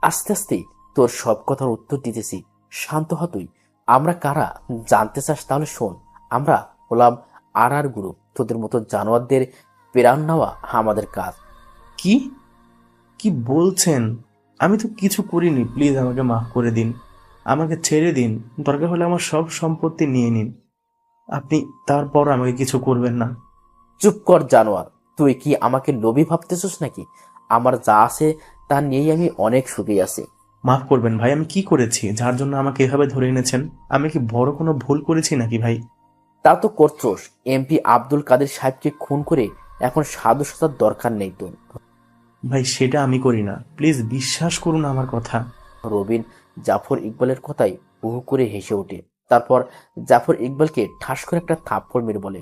আস্তে আস্তে তোর সব কথার উত্তর দিতেছি, শান্ত হ তুই। আমরা কারা জানতে চাস? তাহলে শোন, আমরা হলাম আর গুরু। তোদের মতো জানোয়ারদের প্রাণ নেওয়া আমাদের কাজ। কি কি বলছেন? আমি তো কিছু করিনি, প্লিজ আমাকে মাফ করে দিন, আমাকে ছেড়ে দিন, দরকার হলে আমার সব সম্পত্তি নিয়ে নিন আপনি, তারপর আমাকে কিছু করবেন না। চুপ কর জানোয়ার, তুই কি আমাকে লোভী ভাবতেছিস নাকি? আমার যা আছে তা নিয়েই আমি অনেক সুখী আছি। মাফ করবেন ভাই, আমি কি করেছি যার জন্য আমাকে এভাবে ধরে এনেছেন? আমি কি বড় কোনো ভুল করেছি নাকি ভাই? তা তো করছোস। এমপি আব্দুল কাদের সাহেবকে খুন করে এখন সাধু সাজার দরকার নেই তোর। ভাই সেটা আমি করি না, প্লিজ বিশ্বাস করুন আমার কথা। রবিন জাফর ইকবালের কথাই হু করে হেসে ওঠে। তারপর জাফর ইকবালকে ঠাস করে একটা থাপ্পড় মেরে বলে,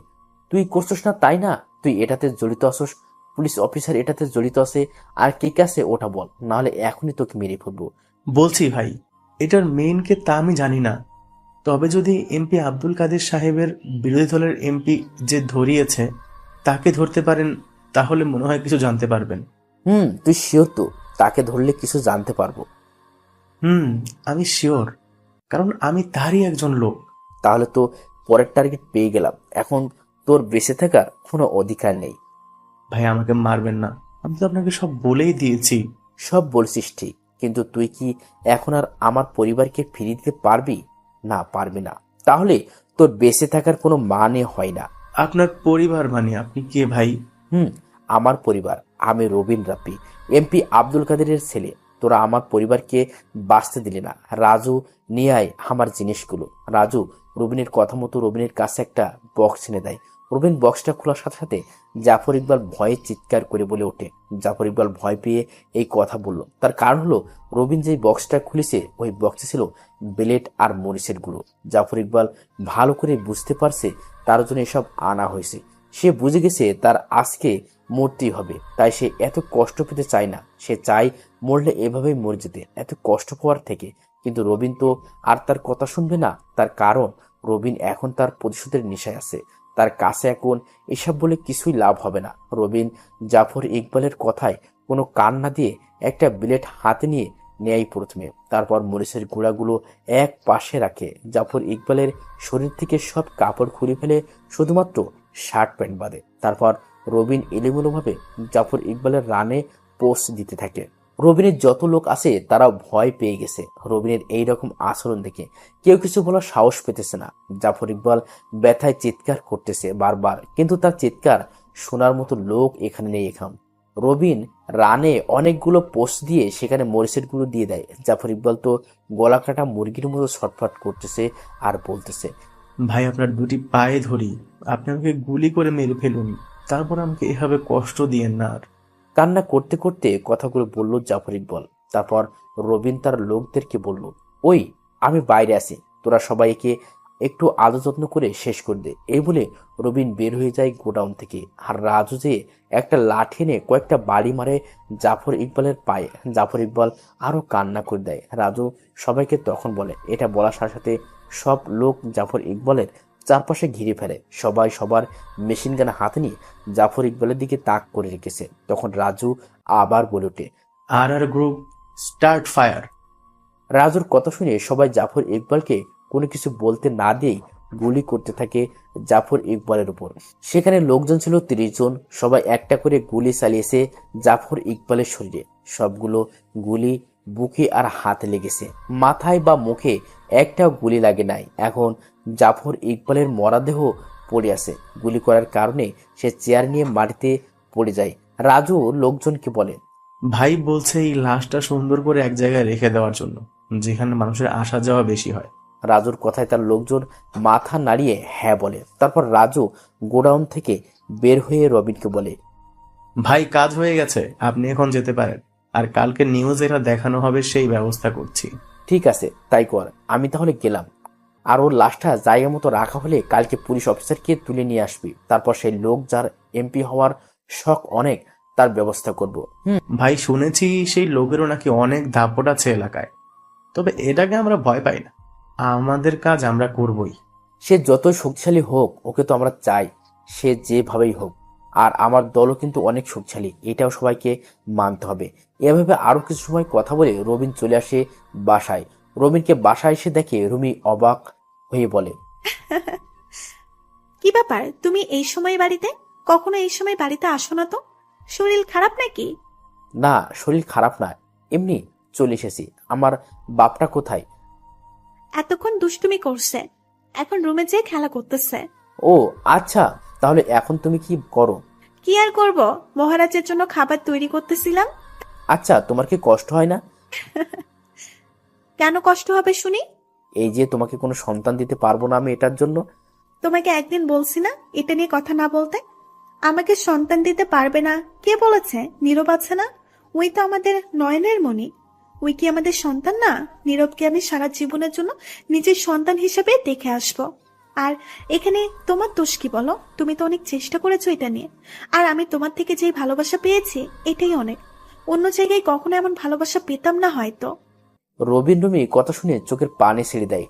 তুই করছিস না তাই না? তুই এটাতে জড়িত আসোস, পুলিশ অফিসার এটাতে জড়িত আছে, আর কে কাছে ওটা বল, নাহলে এখনই তোকে মেরে ফেলবো। বলছি ভাই, এটার মেইনকে তা আমি জানি না, তবে যদি এমপি আব্দুল কাদের সাহেবের বিরোধী দলের এমপি যে ধরিয়েছে তাকে ধরতে পারেন, তাহলে মনে হয় কিছু জানতে পারবেন। তুই শিওর তো তাকে ধরলে কিছু জানতে পারবো? আমি শিওর, কারণ আমি তারই একজন লোক। তাহলে তো পরের টার্গেট পেয়ে গেলাম। এখন তোর বেঁচে থাকার কোনো অধিকার নেই। ভাই আমাকে মারবেন না, আমি তো আপনাকে সব বলেই দিয়েছি। সব বলছিস ঠিক, কিন্তু তুই কি এখন আর আমার পরিবারকে ফিরিয়ে দিতে পারবি? না, পারবি না। তাহলে তোর বেঁচে থাকার কোনো মানে হয় না। আপনার পরিবার মানে আপনি কে ভাই? আমার পরিবার, আমি রবিন রাব্বি, এমপি আব্দুল কাদেরের ছেলে। তোরা আমার পরিবারকে বাঁচতে দিলি না। রাজু, নিয়ে আয় আমার জিনিসগুলো। রাজু রবিনের কথা মতো রবিনের কাছে একটা বক্স এনে দেয়। রবিন বক্সটা খোলার সাথে সাথে জাফর ইকবাল ভয়ে চিৎকার করে বলে ওঠে। জাফর ইকবাল ভয় পেয়ে এই কথা বলল, তার কারণ হলো রবিন যেই বক্সটা খুলেছে ওই বক্সে ছিল ব্লেড আর মরিচের গুঁড়ো। জাফর ইকবাল ভালো করে বুঝতে পারছে তার জন্য এসব আনা হয়েছে। সে বুঝে গেছে তার আজকে মরতেই হবে, তাই সে এত কষ্ট পেতে চায় না। সে চায় মরলে এভাবেই মরে যেতে, এত কষ্ট পাওয়ার থেকে। কিন্তু রবিন তো আর তার কথা শুনবে না। তার কারণ রবিন এখন তার প্রতিশোধের নেশায় আছে। তার কাছে এখন এসব বলে কিছুই লাভ হবে না। রবিন জাফর ইকবালের কথায় কোনো কান না দিয়ে একটা ব্লেড হাতে নিয়ে নেয় প্রথমে, তারপর মরিচের গুঁড়াগুলো এক পাশে রাখে। জাফর ইকবালের শরীর থেকে সব কাপড় খুলে ফেলে, শুধুমাত্র শার্ট প্যান্ট বাদে। তারপর রবিন এলোমেলোভাবে জাফর ইকবালের রানে পোস্ট দিতে থাকে। রবিনের যত লোক আছে তারা ভয় পেয়ে গেছে রবিনের এই রকম আচরণ দেখে। কেউ কিছু বলার সাহস পেতেছে না। জাফর ইকবাল ব্যথায় চিৎকার করতেছে বারবার, কিন্তু তার চিৎকার শোনার মতো লোক এখানে নেই। এখন রবিন রানে অনেকগুলো পোস্ট দিয়ে সেখানে মরিচের গুঁড়ো দিয়ে দেয়। জাফর ইকবাল তো গলা কাটা মুরগির মতো ছটফট করতেছে আর বলতেছে, ভাই আপনার দুটি পায়ে ধরি, আপনি আমাকে গুলি করে মেরে ফেলুন, তারপর আমাকে এভাবে কষ্ট দিয়েন না আর। কান্না করতে করতে কথাগুলো বলল জাফর ইকবাল। তারপর রবিন তার লোকদেরকে বলল, ওই আমি বাইরে আছি, তোরা সবাইকে একটু আদর যত্ন করে শেষ করে দে। এই বলে রবিন বের হয়ে যায় গোডাউন থেকে। আর রাজু যে একটা লাঠি এনে কয়েকটা বাড়ি মারে জাফর ইকবালের পায়ে। জাফর ইকবাল আরো কান্না করে দেয়। রাজু সবাইকে তখন বলে, এটা বলার সাথে সাথে সব লোক জাফর ইকবালের চারপাশে ঘিরে ফেলে। সবাই সবার মেশিন গান হাতে নিয়ে জাফর ইকবালের দিকে তাক করে রেখেছে। তখন রাজু আবার বলে ওঠে, আর গ্রুপ স্টার্ট ফায়ার। রাজুর কথা শুনে সবাই জাফর ইকবালকে কোনো কিছু বলতে না দিয়েই গুলি করতে থাকে জাফর ইকবালের উপর। সেখানে লোকজন ছিল 30 জন। সবাই একটা করে গুলি চালিয়েছে জাফর ইকবালের শরীরে। সবগুলো গুলি বুকে আর হাতে লেগেছে, মাথায় বা মুখে একটাও গুলি লাগে নাই। এখন জাফর ইকবালের মরাদেহ পড়ে আছে। গুলি করার কারণে সে চেয়ার নিয়ে মাটিতে পড়ে যায়। রাজু লোকজনকে বলে, ভাই বলছে এই লাশটা সুন্দর করে এক জায়গায় রেখে দেওয়ার জন্য, যেখানে মানুষের আসা যাওয়া বেশি হয়। রাজুর কথায় তার লোকজন মাথা নাড়িয়ে হ্যাঁ বলে। তারপর রাজু গোডাউন থেকে বের হয়ে রবিনকে বলে, ভাই কাজ হয়ে গেছে, আপনি এখন যেতে পারেন। আর কালকে নিউজ এটা দেখানো হবে, সেই ব্যবস্থা করছি। ঠিক আছে তাই কর, আমি তাহলে গেলাম। আর ওর লাশটা জায়গা মতো রাখা হলে কালকে পুলিশ অফিসারকে তুলে নিয়ে আসবি। তারপর সেই লোক যার এমপি হওয়ার শখ অনেক, তার ব্যবস্থা করব। ভাই শুনেছি সেই লোকেরও নাকি অনেক দাপট আছে এলাকায়, তবে এটাকে আমরা ভয় পাই না, আমাদের কাজ আমরা করবই। সে যতই শক্তিশালী হোক, ওকে তো আমরা চাই, সে যেভাবেই হোক। আর আমার দলও কিন্তু অনেক শক্তিশালী, এটাও সবাইকে মানতে হবে। এভাবে আরো কিছু সময় কথা বলে রবিন চলে আসে বাসায়। রবিনকে বাসায় এসে দেখে রুমি অবাক হয়ে বলে, কি ব্যাপার, তুমি এই সময় বাড়িতে? কখনো এই সময় বাড়িতে আসো না তো, শরীর খারাপ নাকি? না শরীর খারাপ না, এমনি চলে এসেছি। আমার বাপটা কোথায়? এতক্ষণ দুষ্টুমি করছে, এখন রুমে যেয়ে খেলা করতেছে। ও আচ্ছা, তাহলে এখন তুমি কি করো? কি আর করব, মহারাজের জন্য খাবার তৈরি করতেছিলাম। আচ্ছা, তোমার কি কষ্ট হয় না? কেন কষ্ট হবে শুনি? এই যে তোমাকে কোনো সন্তান দিতে পারবো না আমি, এটার জন্য। তোমাকে একদিন বলছি না এটা নিয়ে কথা না বলতে? আমাকে সন্তান দিতে পারবে না কে বলেছে? নীরব আছে না, ওই তো আমাদের নয়নের মণি। ওই কি আমাদের সন্তান না? নীরবকে আমি সারা জীবনের জন্য নিজের সন্তান হিসেবে দেখে আসবো। আর এখানে তোমার দোষ কি বলো? তুমি তো অনেক চেষ্টা করেছো এটা নিয়ে। আর আমি তোমার থেকে যে ভালোবাসা পেয়েছি এটাই অনেক। অন্য জায়গায় কখনো এমন ভালোবাসা পেতাম না হয়তো। রুমি কথা শুনে চোখের পানি ছেড়ে দেয়।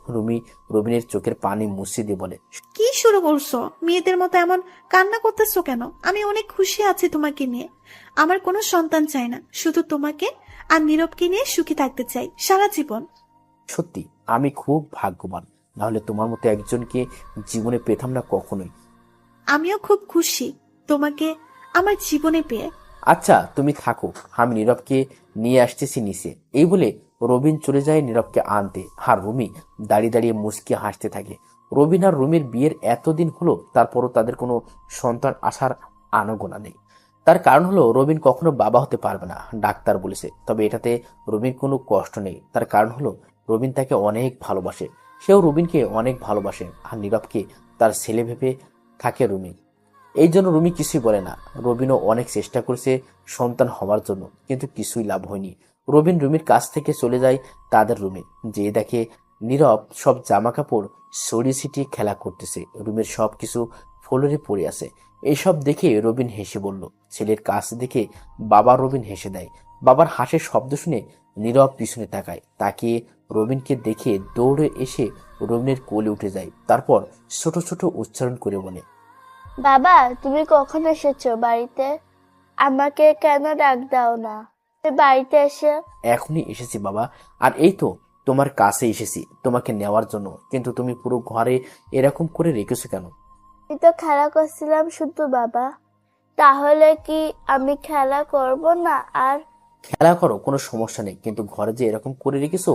রবিনের চোখের পানি মুছে দিয়ে বলে, কি শুরু করছো মেয়েদের মতো এমন কান্না করতেছো কেন? আমি অনেক খুশি আছি তোমাকে নিয়ে। আমার কোনো সন্তান চাই না, শুধু তোমাকে আর নীরবকে নিয়ে সুখী থাকতে চাই সারা জীবন। সত্যি আমি খুব ভাগ্যবান, নাহলে তোমার মতো একজনকে জীবনে পেতাম না কখনোই। আমিও খুব খুশি তোমাকে আমার জীবনে পেয়ে। আচ্ছা তুমি থাকো, আমি নীরবকে নিয়ে আসতেছি নিচে। এই বলে রবিন চলে যায় নীরবকে আনতে। আর রুমি দাঁড়িয়ে দাঁড়িয়ে মুচকি হাসতে থাকে। রবিন আর রুমির বিয়ের এতদিন হলো, তারপরও তাদের কোনো সন্তান আসার আনাগোনা নেই। তার কারণ হলো রবিন কখনো বাবা হতে পারবে না, ডাক্তার বলেছে। তবে এটাতে রবিন কোনো কষ্ট নেই। তার কারণ হলো রবিন তাকে অনেক ভালোবাসে, সেও রবিনকে অনেক ভালোবাসে। আর নীরবকে তার ছেলে ভেবে থাকে রুমি। এই জন্য রুমি কিছুই বলে না। রবিনও অনেক চেষ্টা করেছে সন্তান হওয়ার জন্য, কিন্তু কিছুই লাভ হয়নি। রবিন রুমির কাছ থেকে চলে যায় তাদের রুমে, যে দেখে নীরব সব জামা কাপড় সরিয়ে ছিটিয়ে খেলা করতেছে। রুমের সব কিছু ফ্লোরে পড়ে আছে। এইসব দেখে রবিন হেসে বলল, ছেলের কাছ দেখে বাবা রবিন হেসে দেয়। বাবার হাসির শব্দ শুনে নীরব পিছনে তাকায়। তাকিয়ে রবিনকে দেখে দৌড়ে এসে রবিনের কোলে উঠে যায়। তারপর ছোট ছোট উচ্চারণ করে বলে, বাবা তুমি কখন এসেছো বাড়িতে? আমাকে কেন ডাক দাও না? তুমি বাড়িতে এসে। এখনই এসেছি বাবা, আর এই তো তোমার কাছে এসেছি তোমাকে নেওয়ার জন্য, কিন্তু তুমি পুরো ঘরে এরকম করে রেখেছো কেন? আমি তো খেলা করছিলাম শুধু বাবা। তাহলে কি আমি খেলা করব না আর? খেলা করো, কোনো সমস্যা নেই, কিন্তু ঘরে যে এরকম করে রেখেছো,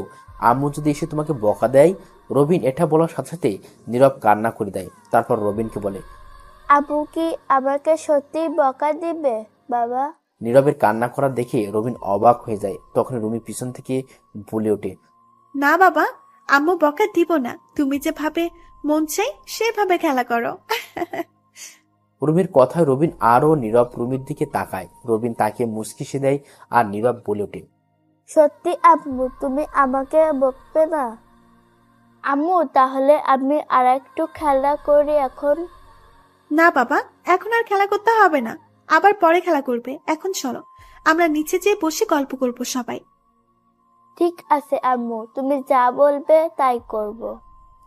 আম্মু যদি এসে তোমাকে বকা দেয়। রবিন এটা বলার সাথে সাথে নীরব কান্না করে দেয়। তারপর রবিনকে বলে, আবু কি আমাকে সত্যি বকা দিবে বাবা? নীরবের কান্না করা দেখে রবিন অবাক হয়ে যায়। তখন রুমি পিছন থেকে বলে ওঠে, না বাবা, আম্মু বকা দিব না, তুমি যেভাবে মন চাই সেভাবে খেলা করো। রুমির কথায় রবিন আরো নীরব রুমির দিকে তাকায়। রবিন তাকে মুচকি সে দেয় আর নীরব বলে ওঠে, সত্যি আম্মু তুমি আমাকে বকবে না? আম্মু তাহলে আমি আর একটু খেলা করি এখন। না বাবা, এখন আর খেলা করতে হবে না, আবার পরে খেলা করবে। এখন চলো, আমরা নিচে যেয়ে বসে গল্প করব সবাই। ঠিক আছে আম্মু, তুমি যা বলবে তাই করব।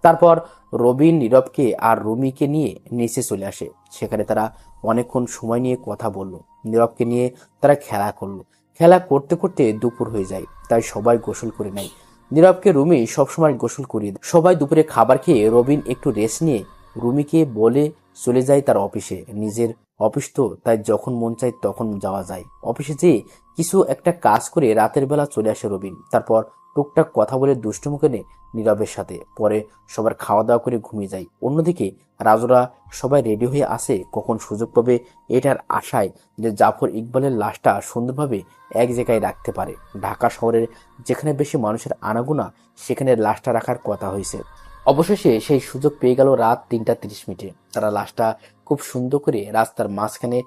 তারপর রবিন নীরবকে আর রুমিকে নিয়ে নিচে চলে আসে। সেখানে তারা অনেকক্ষণ সময় নিয়ে কথা বলল। নীরবকে নিয়ে তারা খেলা করলো। খেলা করতে করতে দুপুর হয়ে যায়, তাই সবাই গোসল করে নেয়। নীরবকে রুমি সবসময় গোসল করিয়ে দেয়। সবাই দুপুরে খাবার খেয়ে রবিন একটু রেস্ট নিয়ে রুমিকে বলে চলে যায় তার অফিসে। নিজের অফিস তো, তাই যখন মন চায় তখন যাওয়া যায়। অফিসে যেয়ে কিছু একটা কাজ করে রাতের বেলা চলে আসে রবিন। তারপর টুকটাক কথা বলে দুষ্টুমি করে নীরবের সাথে। পরে সবার খাওয়া দাওয়া করে ঘুমিয়ে যায়। অন্যদিকে রাজুরা সবাই রেডি হয়ে আসে কখন সুযোগ পাবে এটার আশায়, যে জাফর ইকবালের লাশটা সুন্দরভাবে এক জায়গায় রাখতে পারে। ঢাকা শহরের যেখানে বেশি মানুষের আনাগোনা, সেখানে লাশটা রাখার কথা হয়েছে। অবশেষে সেই সুযোগ পেয়ে গেল রাত 3:30। তারা লাশটা খুব সুন্দর করে রাস্তার মাঝখানে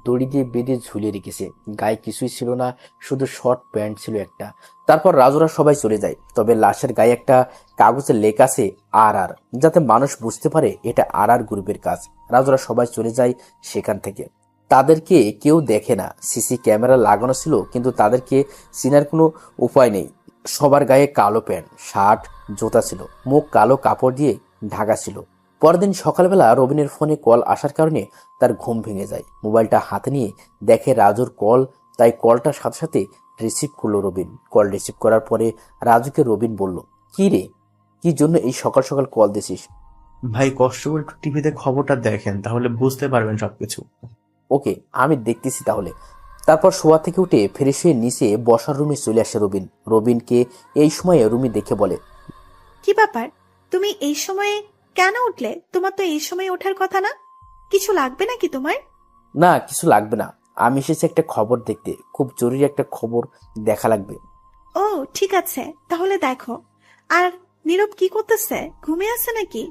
দড়ি দিয়ে বেঁধে ঝুলিয়ে রেখেছে। গায়ে কিছুই ছিল না, শুধু শর্ট প্যান্ট ছিল একটা। তারপর রাজুরা সবাই চলে যায়। তবে লাশের গায়ে একটা কাগজে লেখা আছে আর, যাতে মানুষ বুঝতে পারে এটা আর গ্রুপের কাজ। রাজুরা সবাই চলে যায় সেখান থেকে। তাদেরকে কেউ দেখে না। সিসি ক্যামেরা লাগানো ছিল, কিন্তু তাদেরকে চেনার কোনো উপায় নেই। সবার গায়ে কালো প্যান্ট, শার্ট, জুতা ছিল, মুখ কালো কাপড় দিয়ে ঢাকা ছিল। পরদিন সকালবেলা রবিনের ফোনে কল আসার কারণে তার ঘুম ভেঙে যায়। মোবাইলটা হাতে নিয়ে দেখে রাজুর কল, তাই কলটার সাথে সাথে রিসিভ করলো রবিন। কল রিসিভ করার পরে রাজুকে রবিন বলল, কি রে, কি জন্য এই সকাল সকাল কল দিছিস? ভাই কষ্ট করে একটু টিভিতে খবরটা দেখেন, তাহলে বুঝতে পারবেন সবকিছু। ওকে, আমি দেখতেছি তাহলে। তারপর শোয়া থেকে উঠে ফ্রেশ হয়ে নিচে বসার রুমে চলে আসে রবিন। রবিনকে এই সময়ে রুমি দেখে বলে, কি ব্যাপার, তুমি এই সময়ে কেন উঠলে? তোমার তো এই সময় ওঠার কথা না। কিছু লাগবে নাকি তোমার? না, কিছু লাগবে না, আমি এসেছি একটা খবর দেখতে, খুব জরুরি একটা খবর দেখা লাগবে। ও ঠিক আছে, তাহলে দেখো। আর নীরব কি করতেছে? ঘুমিয়ে আছে নাকি?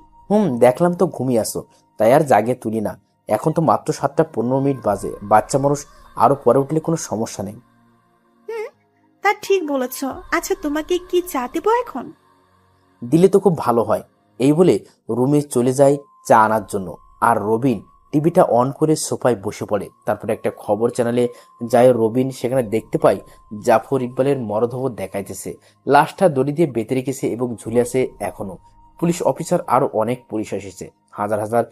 দেখলাম তো ঘুমিয়ে আসো, তাই আর জাগিয়ে তুলি না। এখন তো মাত্র 7:15 বাজে, বাচ্চা মানুষ, আরো পরে উঠলে কোনো সমস্যা নেই। হুম, তা ঠিক বলেছ। আচ্ছা, তোমাকে কি চা দেবো এখন? দিলে তো খুব ভালো হয়। এই বলে রুমে চলে যায় চা আনার জন্য। আর রবিন টিভিটা অন করে সোফায় বসে পড়ে। তারপরে একটা খবর চ্যানেলে যায় রবিন। সেখানে দেখতে পায় জাফর ইকবালের মরদেহ দেখাইতেছে। লাশটা দড়ি দিয়ে বেঁধে রেখেছে এবং ঝুলে আছে এখনো। পুলিশ অফিসার আরো অনেক পুলিশ এসেছে। হাজার হাজার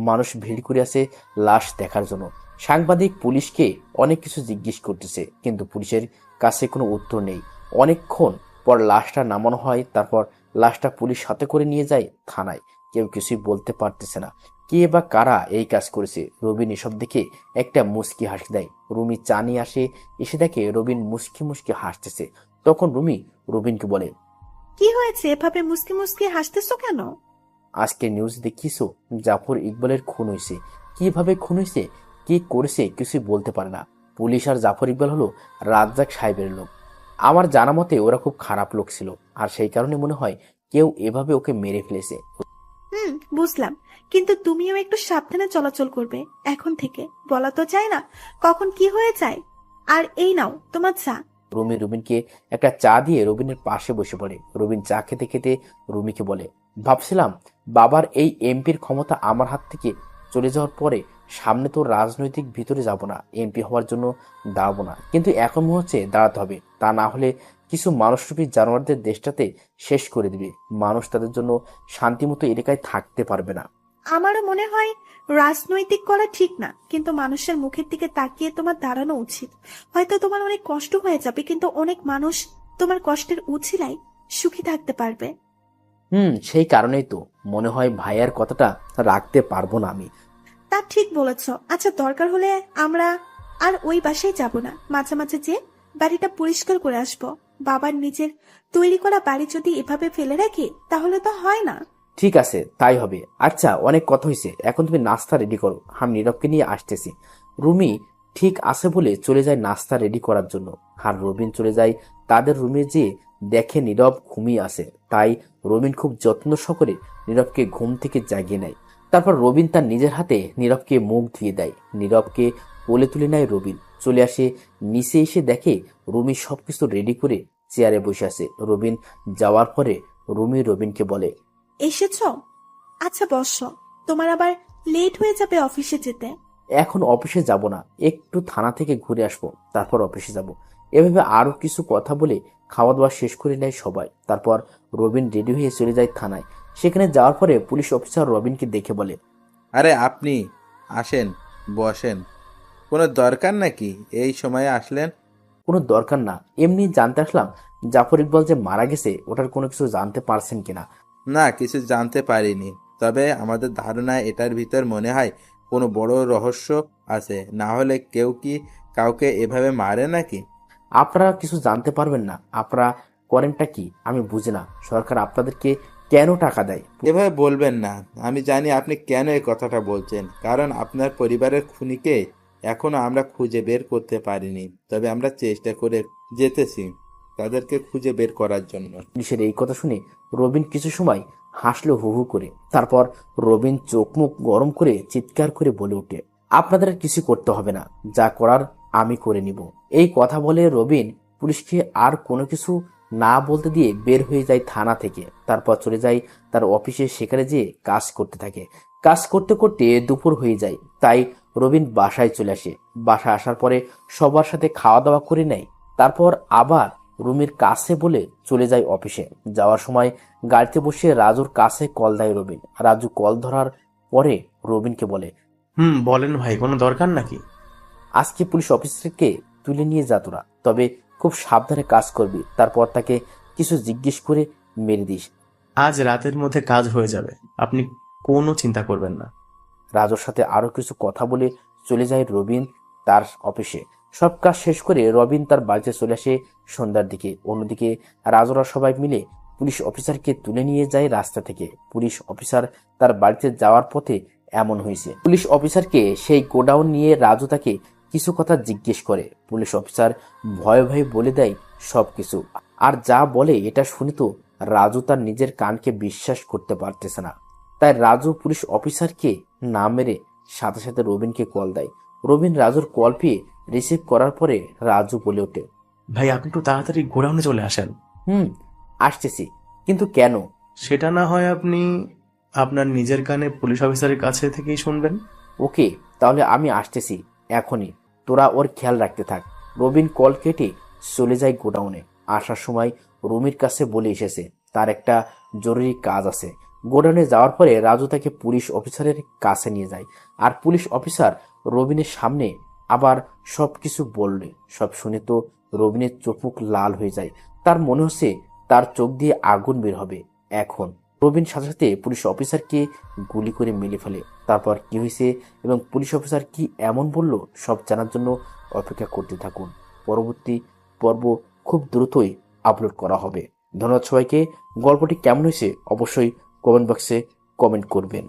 মানুষ ভিড় করে আছে লাশ দেখার জন্য। সাংবাদিক পুলিশকে অনেক কিছু জিজ্ঞেস করতেছে, কিন্তু পুলিশের কাছে কোনো উত্তর নেই। অনেকক্ষণ পর লাশটা নামানো হয়। তারপর লাশটা পুলিশ হাতে করে নিয়ে যায় থানায়। কেউ কিছুই বলতে পারতেছে না কে বা কারা এই কাজ করেছে। রবিন এসব দেখে একটা মুচকি হাসি দেয়। রুমি চা নিয়ে আসে, এসে দেখে রবিন মুচকি মুচকি হাসতেছে। তখন রুমি রবিনকে বলে, কি হয়েছে, এভাবে মুসকি মুসকি হাসতেছো কেন? আজকে নিউজ দেখিস, জাফর ইকবালের খুন হয়েছে। কিভাবে খুন হয়েছে, কে করেছে কিছুই বলতে পারে না। পুলিশ আর জাফর ইকবাল হলো রাজ্জাক সাহেবের লোক। আমার জানা মতে ওরা খুব খারাপ লোক ছিল, আর সেই কারণে মনে হয় কেউ এভাবে ওকে মেরে ফেলেছে। বুঝলাম, কিন্তু তুমিও একটু সাবধানে চলাচল করবে এখন থেকে। বলা তো যায় না কখন কি হয়ে যায়। আর এই নাও তোমার চা। রুমি রুবিনকে একটা চা দিয়ে রবিনের পাশে বসে পড়ে। রবিন চা খেতে খেতে রুমিকে বলে, ভাবছিলাম বাবার এই এমপির ক্ষমতা আমার হাত থেকে চলে যাওয়ার পরে সামনে তো রাজনৈতিক ভিতরে যাব না, এমপি হওয়ার জন্য দাঁড়াবো না, কিন্তু এখন মনে হচ্ছে দাঁড়াতে হবে। তা না হলে কিছু মানুষরূপী জানোয়ারদের দেশটাতে শেষ করে দিবে। মানুষ তাদের জন্য শান্তিমতো এলাকায় থাকতে পারবে না। আমারও মনে হয় রাজনৈতিক করা ঠিক না, কিন্তু মানুষের মুখের দিকে তাকিয়ে তোমার দাঁড়ানো উচিত। হয়তো তোমার অনেক কষ্ট হয়ে যাবে, কিন্তু অনেক মানুষ তোমার কষ্টের উছিলায় সুখী থাকতে পারবে। সেই কারণেই তো মনে হয় ভাইয়ার কথাটা রাখতে পারবো না আমি। তা ঠিক বলেছ। আচ্ছা, দরকার হলে আমরা আর ওই বাসায় যাব না, মাঝে মাঝে যে বাড়িটা পরিষ্কার করে আসবো। বাবার নিজের তৈরি করা বাড়ি যদি এভাবে ফেলে রাখি তাহলে তো হয় না। ঠিক আছে, তাই হবে। আচ্ছা, অনেক কথা হয়েছে, এখন তুমি নাস্তা রেডি করো, আমি নীরবকে নিয়ে আসতেছি। রুমি ঠিক আছে বলে চলে যায় নাস্তা রেডি করার জন্য, আর রবিন চলে যায় তাদের রুমে, যেয়ে দেখে নীরব ঘুমিয়ে আছে। তাই রবিন খুব যত্ন সহকারে নীরবকে ঘুম থেকে জাগিয়ে নেয়। তারপর রবিন তার নিজের হাতে নীরবকে মুখ ধুয়ে দেয়। নীরবকে কোলে তুলে নেয় রবিন। চলে আসে নিচে, এসে দেখে রুমি সবকিছু রেডি করে চেয়ারে বসে আছে। রবিন যাওয়ার পরে রুমি রবিনকে বলে, এসেছ? আচ্ছা বসো, তোমার আবার লেট হয়ে যাবে অফিসে যেতে। এখন অফিসে যাব না, একটু থানা থেকে ঘুরে আসবো, তারপর অফিসে যাব। এভাবে আরো কিছু কথা বলে খাওয়া দাওয়া শেষ করে নেয় সবাই। তারপর রবিন রেডি হয়ে চলে যায় থানায়। সেখানে যাওয়ার পরে পুলিশ অফিসার রবিনকে দেখে বলে, আরে আপনি আসেন, বসেন। কোনো দরকার নাকি এই সময়ে আসলেন? কোনো দরকার না, এমনি জানতে আসলাম জাফর ইকবাল যে মারা গেছে ওটার কোনো কিছু জানতে পারছেন কিনা। না, কিছু জানতে পারিনি, তবে আমাদের ধারণা এটার ভিতর মনে হয় কোনো বড় রহস্য আছে, না হলে কেউ কি কাউকে এভাবে মারে নাকি? আপনারা কিছু জানতে পারবেন না? আপনারা করেনটা কি আমি বুঝি না। সরকার আপনাদেরকে কেন টাকা দেয়? এভাবে বলবেন না। আমি জানি আপনি কেন এই কথাটা বলছেন, কারণ আপনার পরিবারের খুনিকে এখনো আমরা খুঁজে বের করতে পারিনি, তবে আমরা চেষ্টা করে যেতেছি তাদেরকে খুঁজে বের করার জন্য। পুলিশের এই কথা শুনে রবিন কিছু সময় হাসলো হু হু করে। তারপর রবিন চোখ মুখ গরম করে চিৎকার করে বলে ওঠে, আপনাদের আর কিছু করতে হবে না, যা করার আমি করে নিব। এই কথা বলে রবিন পুলিশকে আর কোনো কিছু না বলতে দিয়ে বের হয়ে যায় থানা থেকে। তারপর চলে যায় তার অফিসে, সেখানে যেয়ে কাজ করতে থাকে। কাজ করতে করতে দুপুর হয়ে যায়, তাই রবিন বাসায় চলে আসে। বাসায় আসার পরে সবার সাথে খাওয়া দাওয়া করে নেয়। তারপর আবার রুমির কাছে বলে চলে যায় অফিসে। যাওয়ার সময় গাড়িতে বসে রাজুর কাছে কল দেয় রবিন। রাজু কল ধরার পরে রবিনকে বলে, বলেন ভাই, কোনো দরকার নাকি? আজকে পুলিশ অফিসারকে তুলে নিয়ে যা তোরা, তবে খুব সাবধানে কাজ করবি। তারপর তাকে কিছু জিজ্ঞেস করে মেরে দিস। আজ রাতের মধ্যে কাজ হয়ে যাবে, আপনি কোনো চিন্তা করবেন না। রাজুর সাথে আরো কিছু কথা বলে চলে যায় রবিন তার অফিসে। সব কাজ শেষ করে রবিন তার বাড়িতে চলে আসে সন্ধ্যার দিকে। অন্যদিকে রাজুরা সবাই মিলে পুলিশ অফিসারকে তুলে নিয়ে যায় রাস্তা থেকে। পুলিশ অফিসার তার বাড়িতে যাওয়ার পথে এমন হয়েছে। পুলিশ অফিসারকে সেই গোডাউন নিয়ে রাজু তাকে কিছু কথা জিজ্ঞেস করে। পুলিশ অফিসার ভয়ে ভয়ে বলে দেয় সবকিছু। আর যা বলে এটা শুনে তো রাজু তার নিজের কানকে বিশ্বাস করতে পারতেছে না। তাই রাজু পুলিশ অফিসারকে না মেরে সাথে সাথে রবিনকে কল দেয়। রবিন রাজুর কল পেয়ে রিসিভ করার পরে রাজু বলে ওঠে, ভাই আপনি একটু তাড়াতাড়ি গোডাউনে চলে আসেন। আসতেছি, কিন্তু কেন? সেটা না হয় আপনি আপনার নিজের কানে পুলিশ অফিসারের কাছে থেকেই শুনবেন। ওকে, তাহলে আমি আসতেছি এখনই, তোরা ওর খেয়াল রাখতে থাক। রবিন কল কেটে চলে যায় গোডাউনে। আসার সময় রুমির কাছে বলে এসেছে তার একটা জরুরি কাজ আছে। গোডাউনে যাওয়ার পরে রাজু তাকে পুলিশ অফিসারের কাছে নিয়ে যায়। আর পুলিশ অফিসার রবিনের সামনে আবার সবকিছু বললে। সব শুনে তো রবিনের চোখ মুখ লাল হয়ে যায়। তার মনে হচ্ছে তার চোখ দিয়ে আগুন বের হবে এখন। রবিন সাথে সাথে পুলিশ অফিসারকে গুলি করে মেরে ফেলে। তারপর কি হয়েছে এবং পুলিশ অফিসার কি এমন বলল সব জানার জন্য অপেক্ষা করতে থাকুন। পরবর্তী পর্ব খুব দ্রুতই আপলোড করা হবে। ধন্যবাদ সবাইকে। গল্পটি কেমন হয়েছে অবশ্যই কমেন্ট বক্সে কমেন্ট করবেন।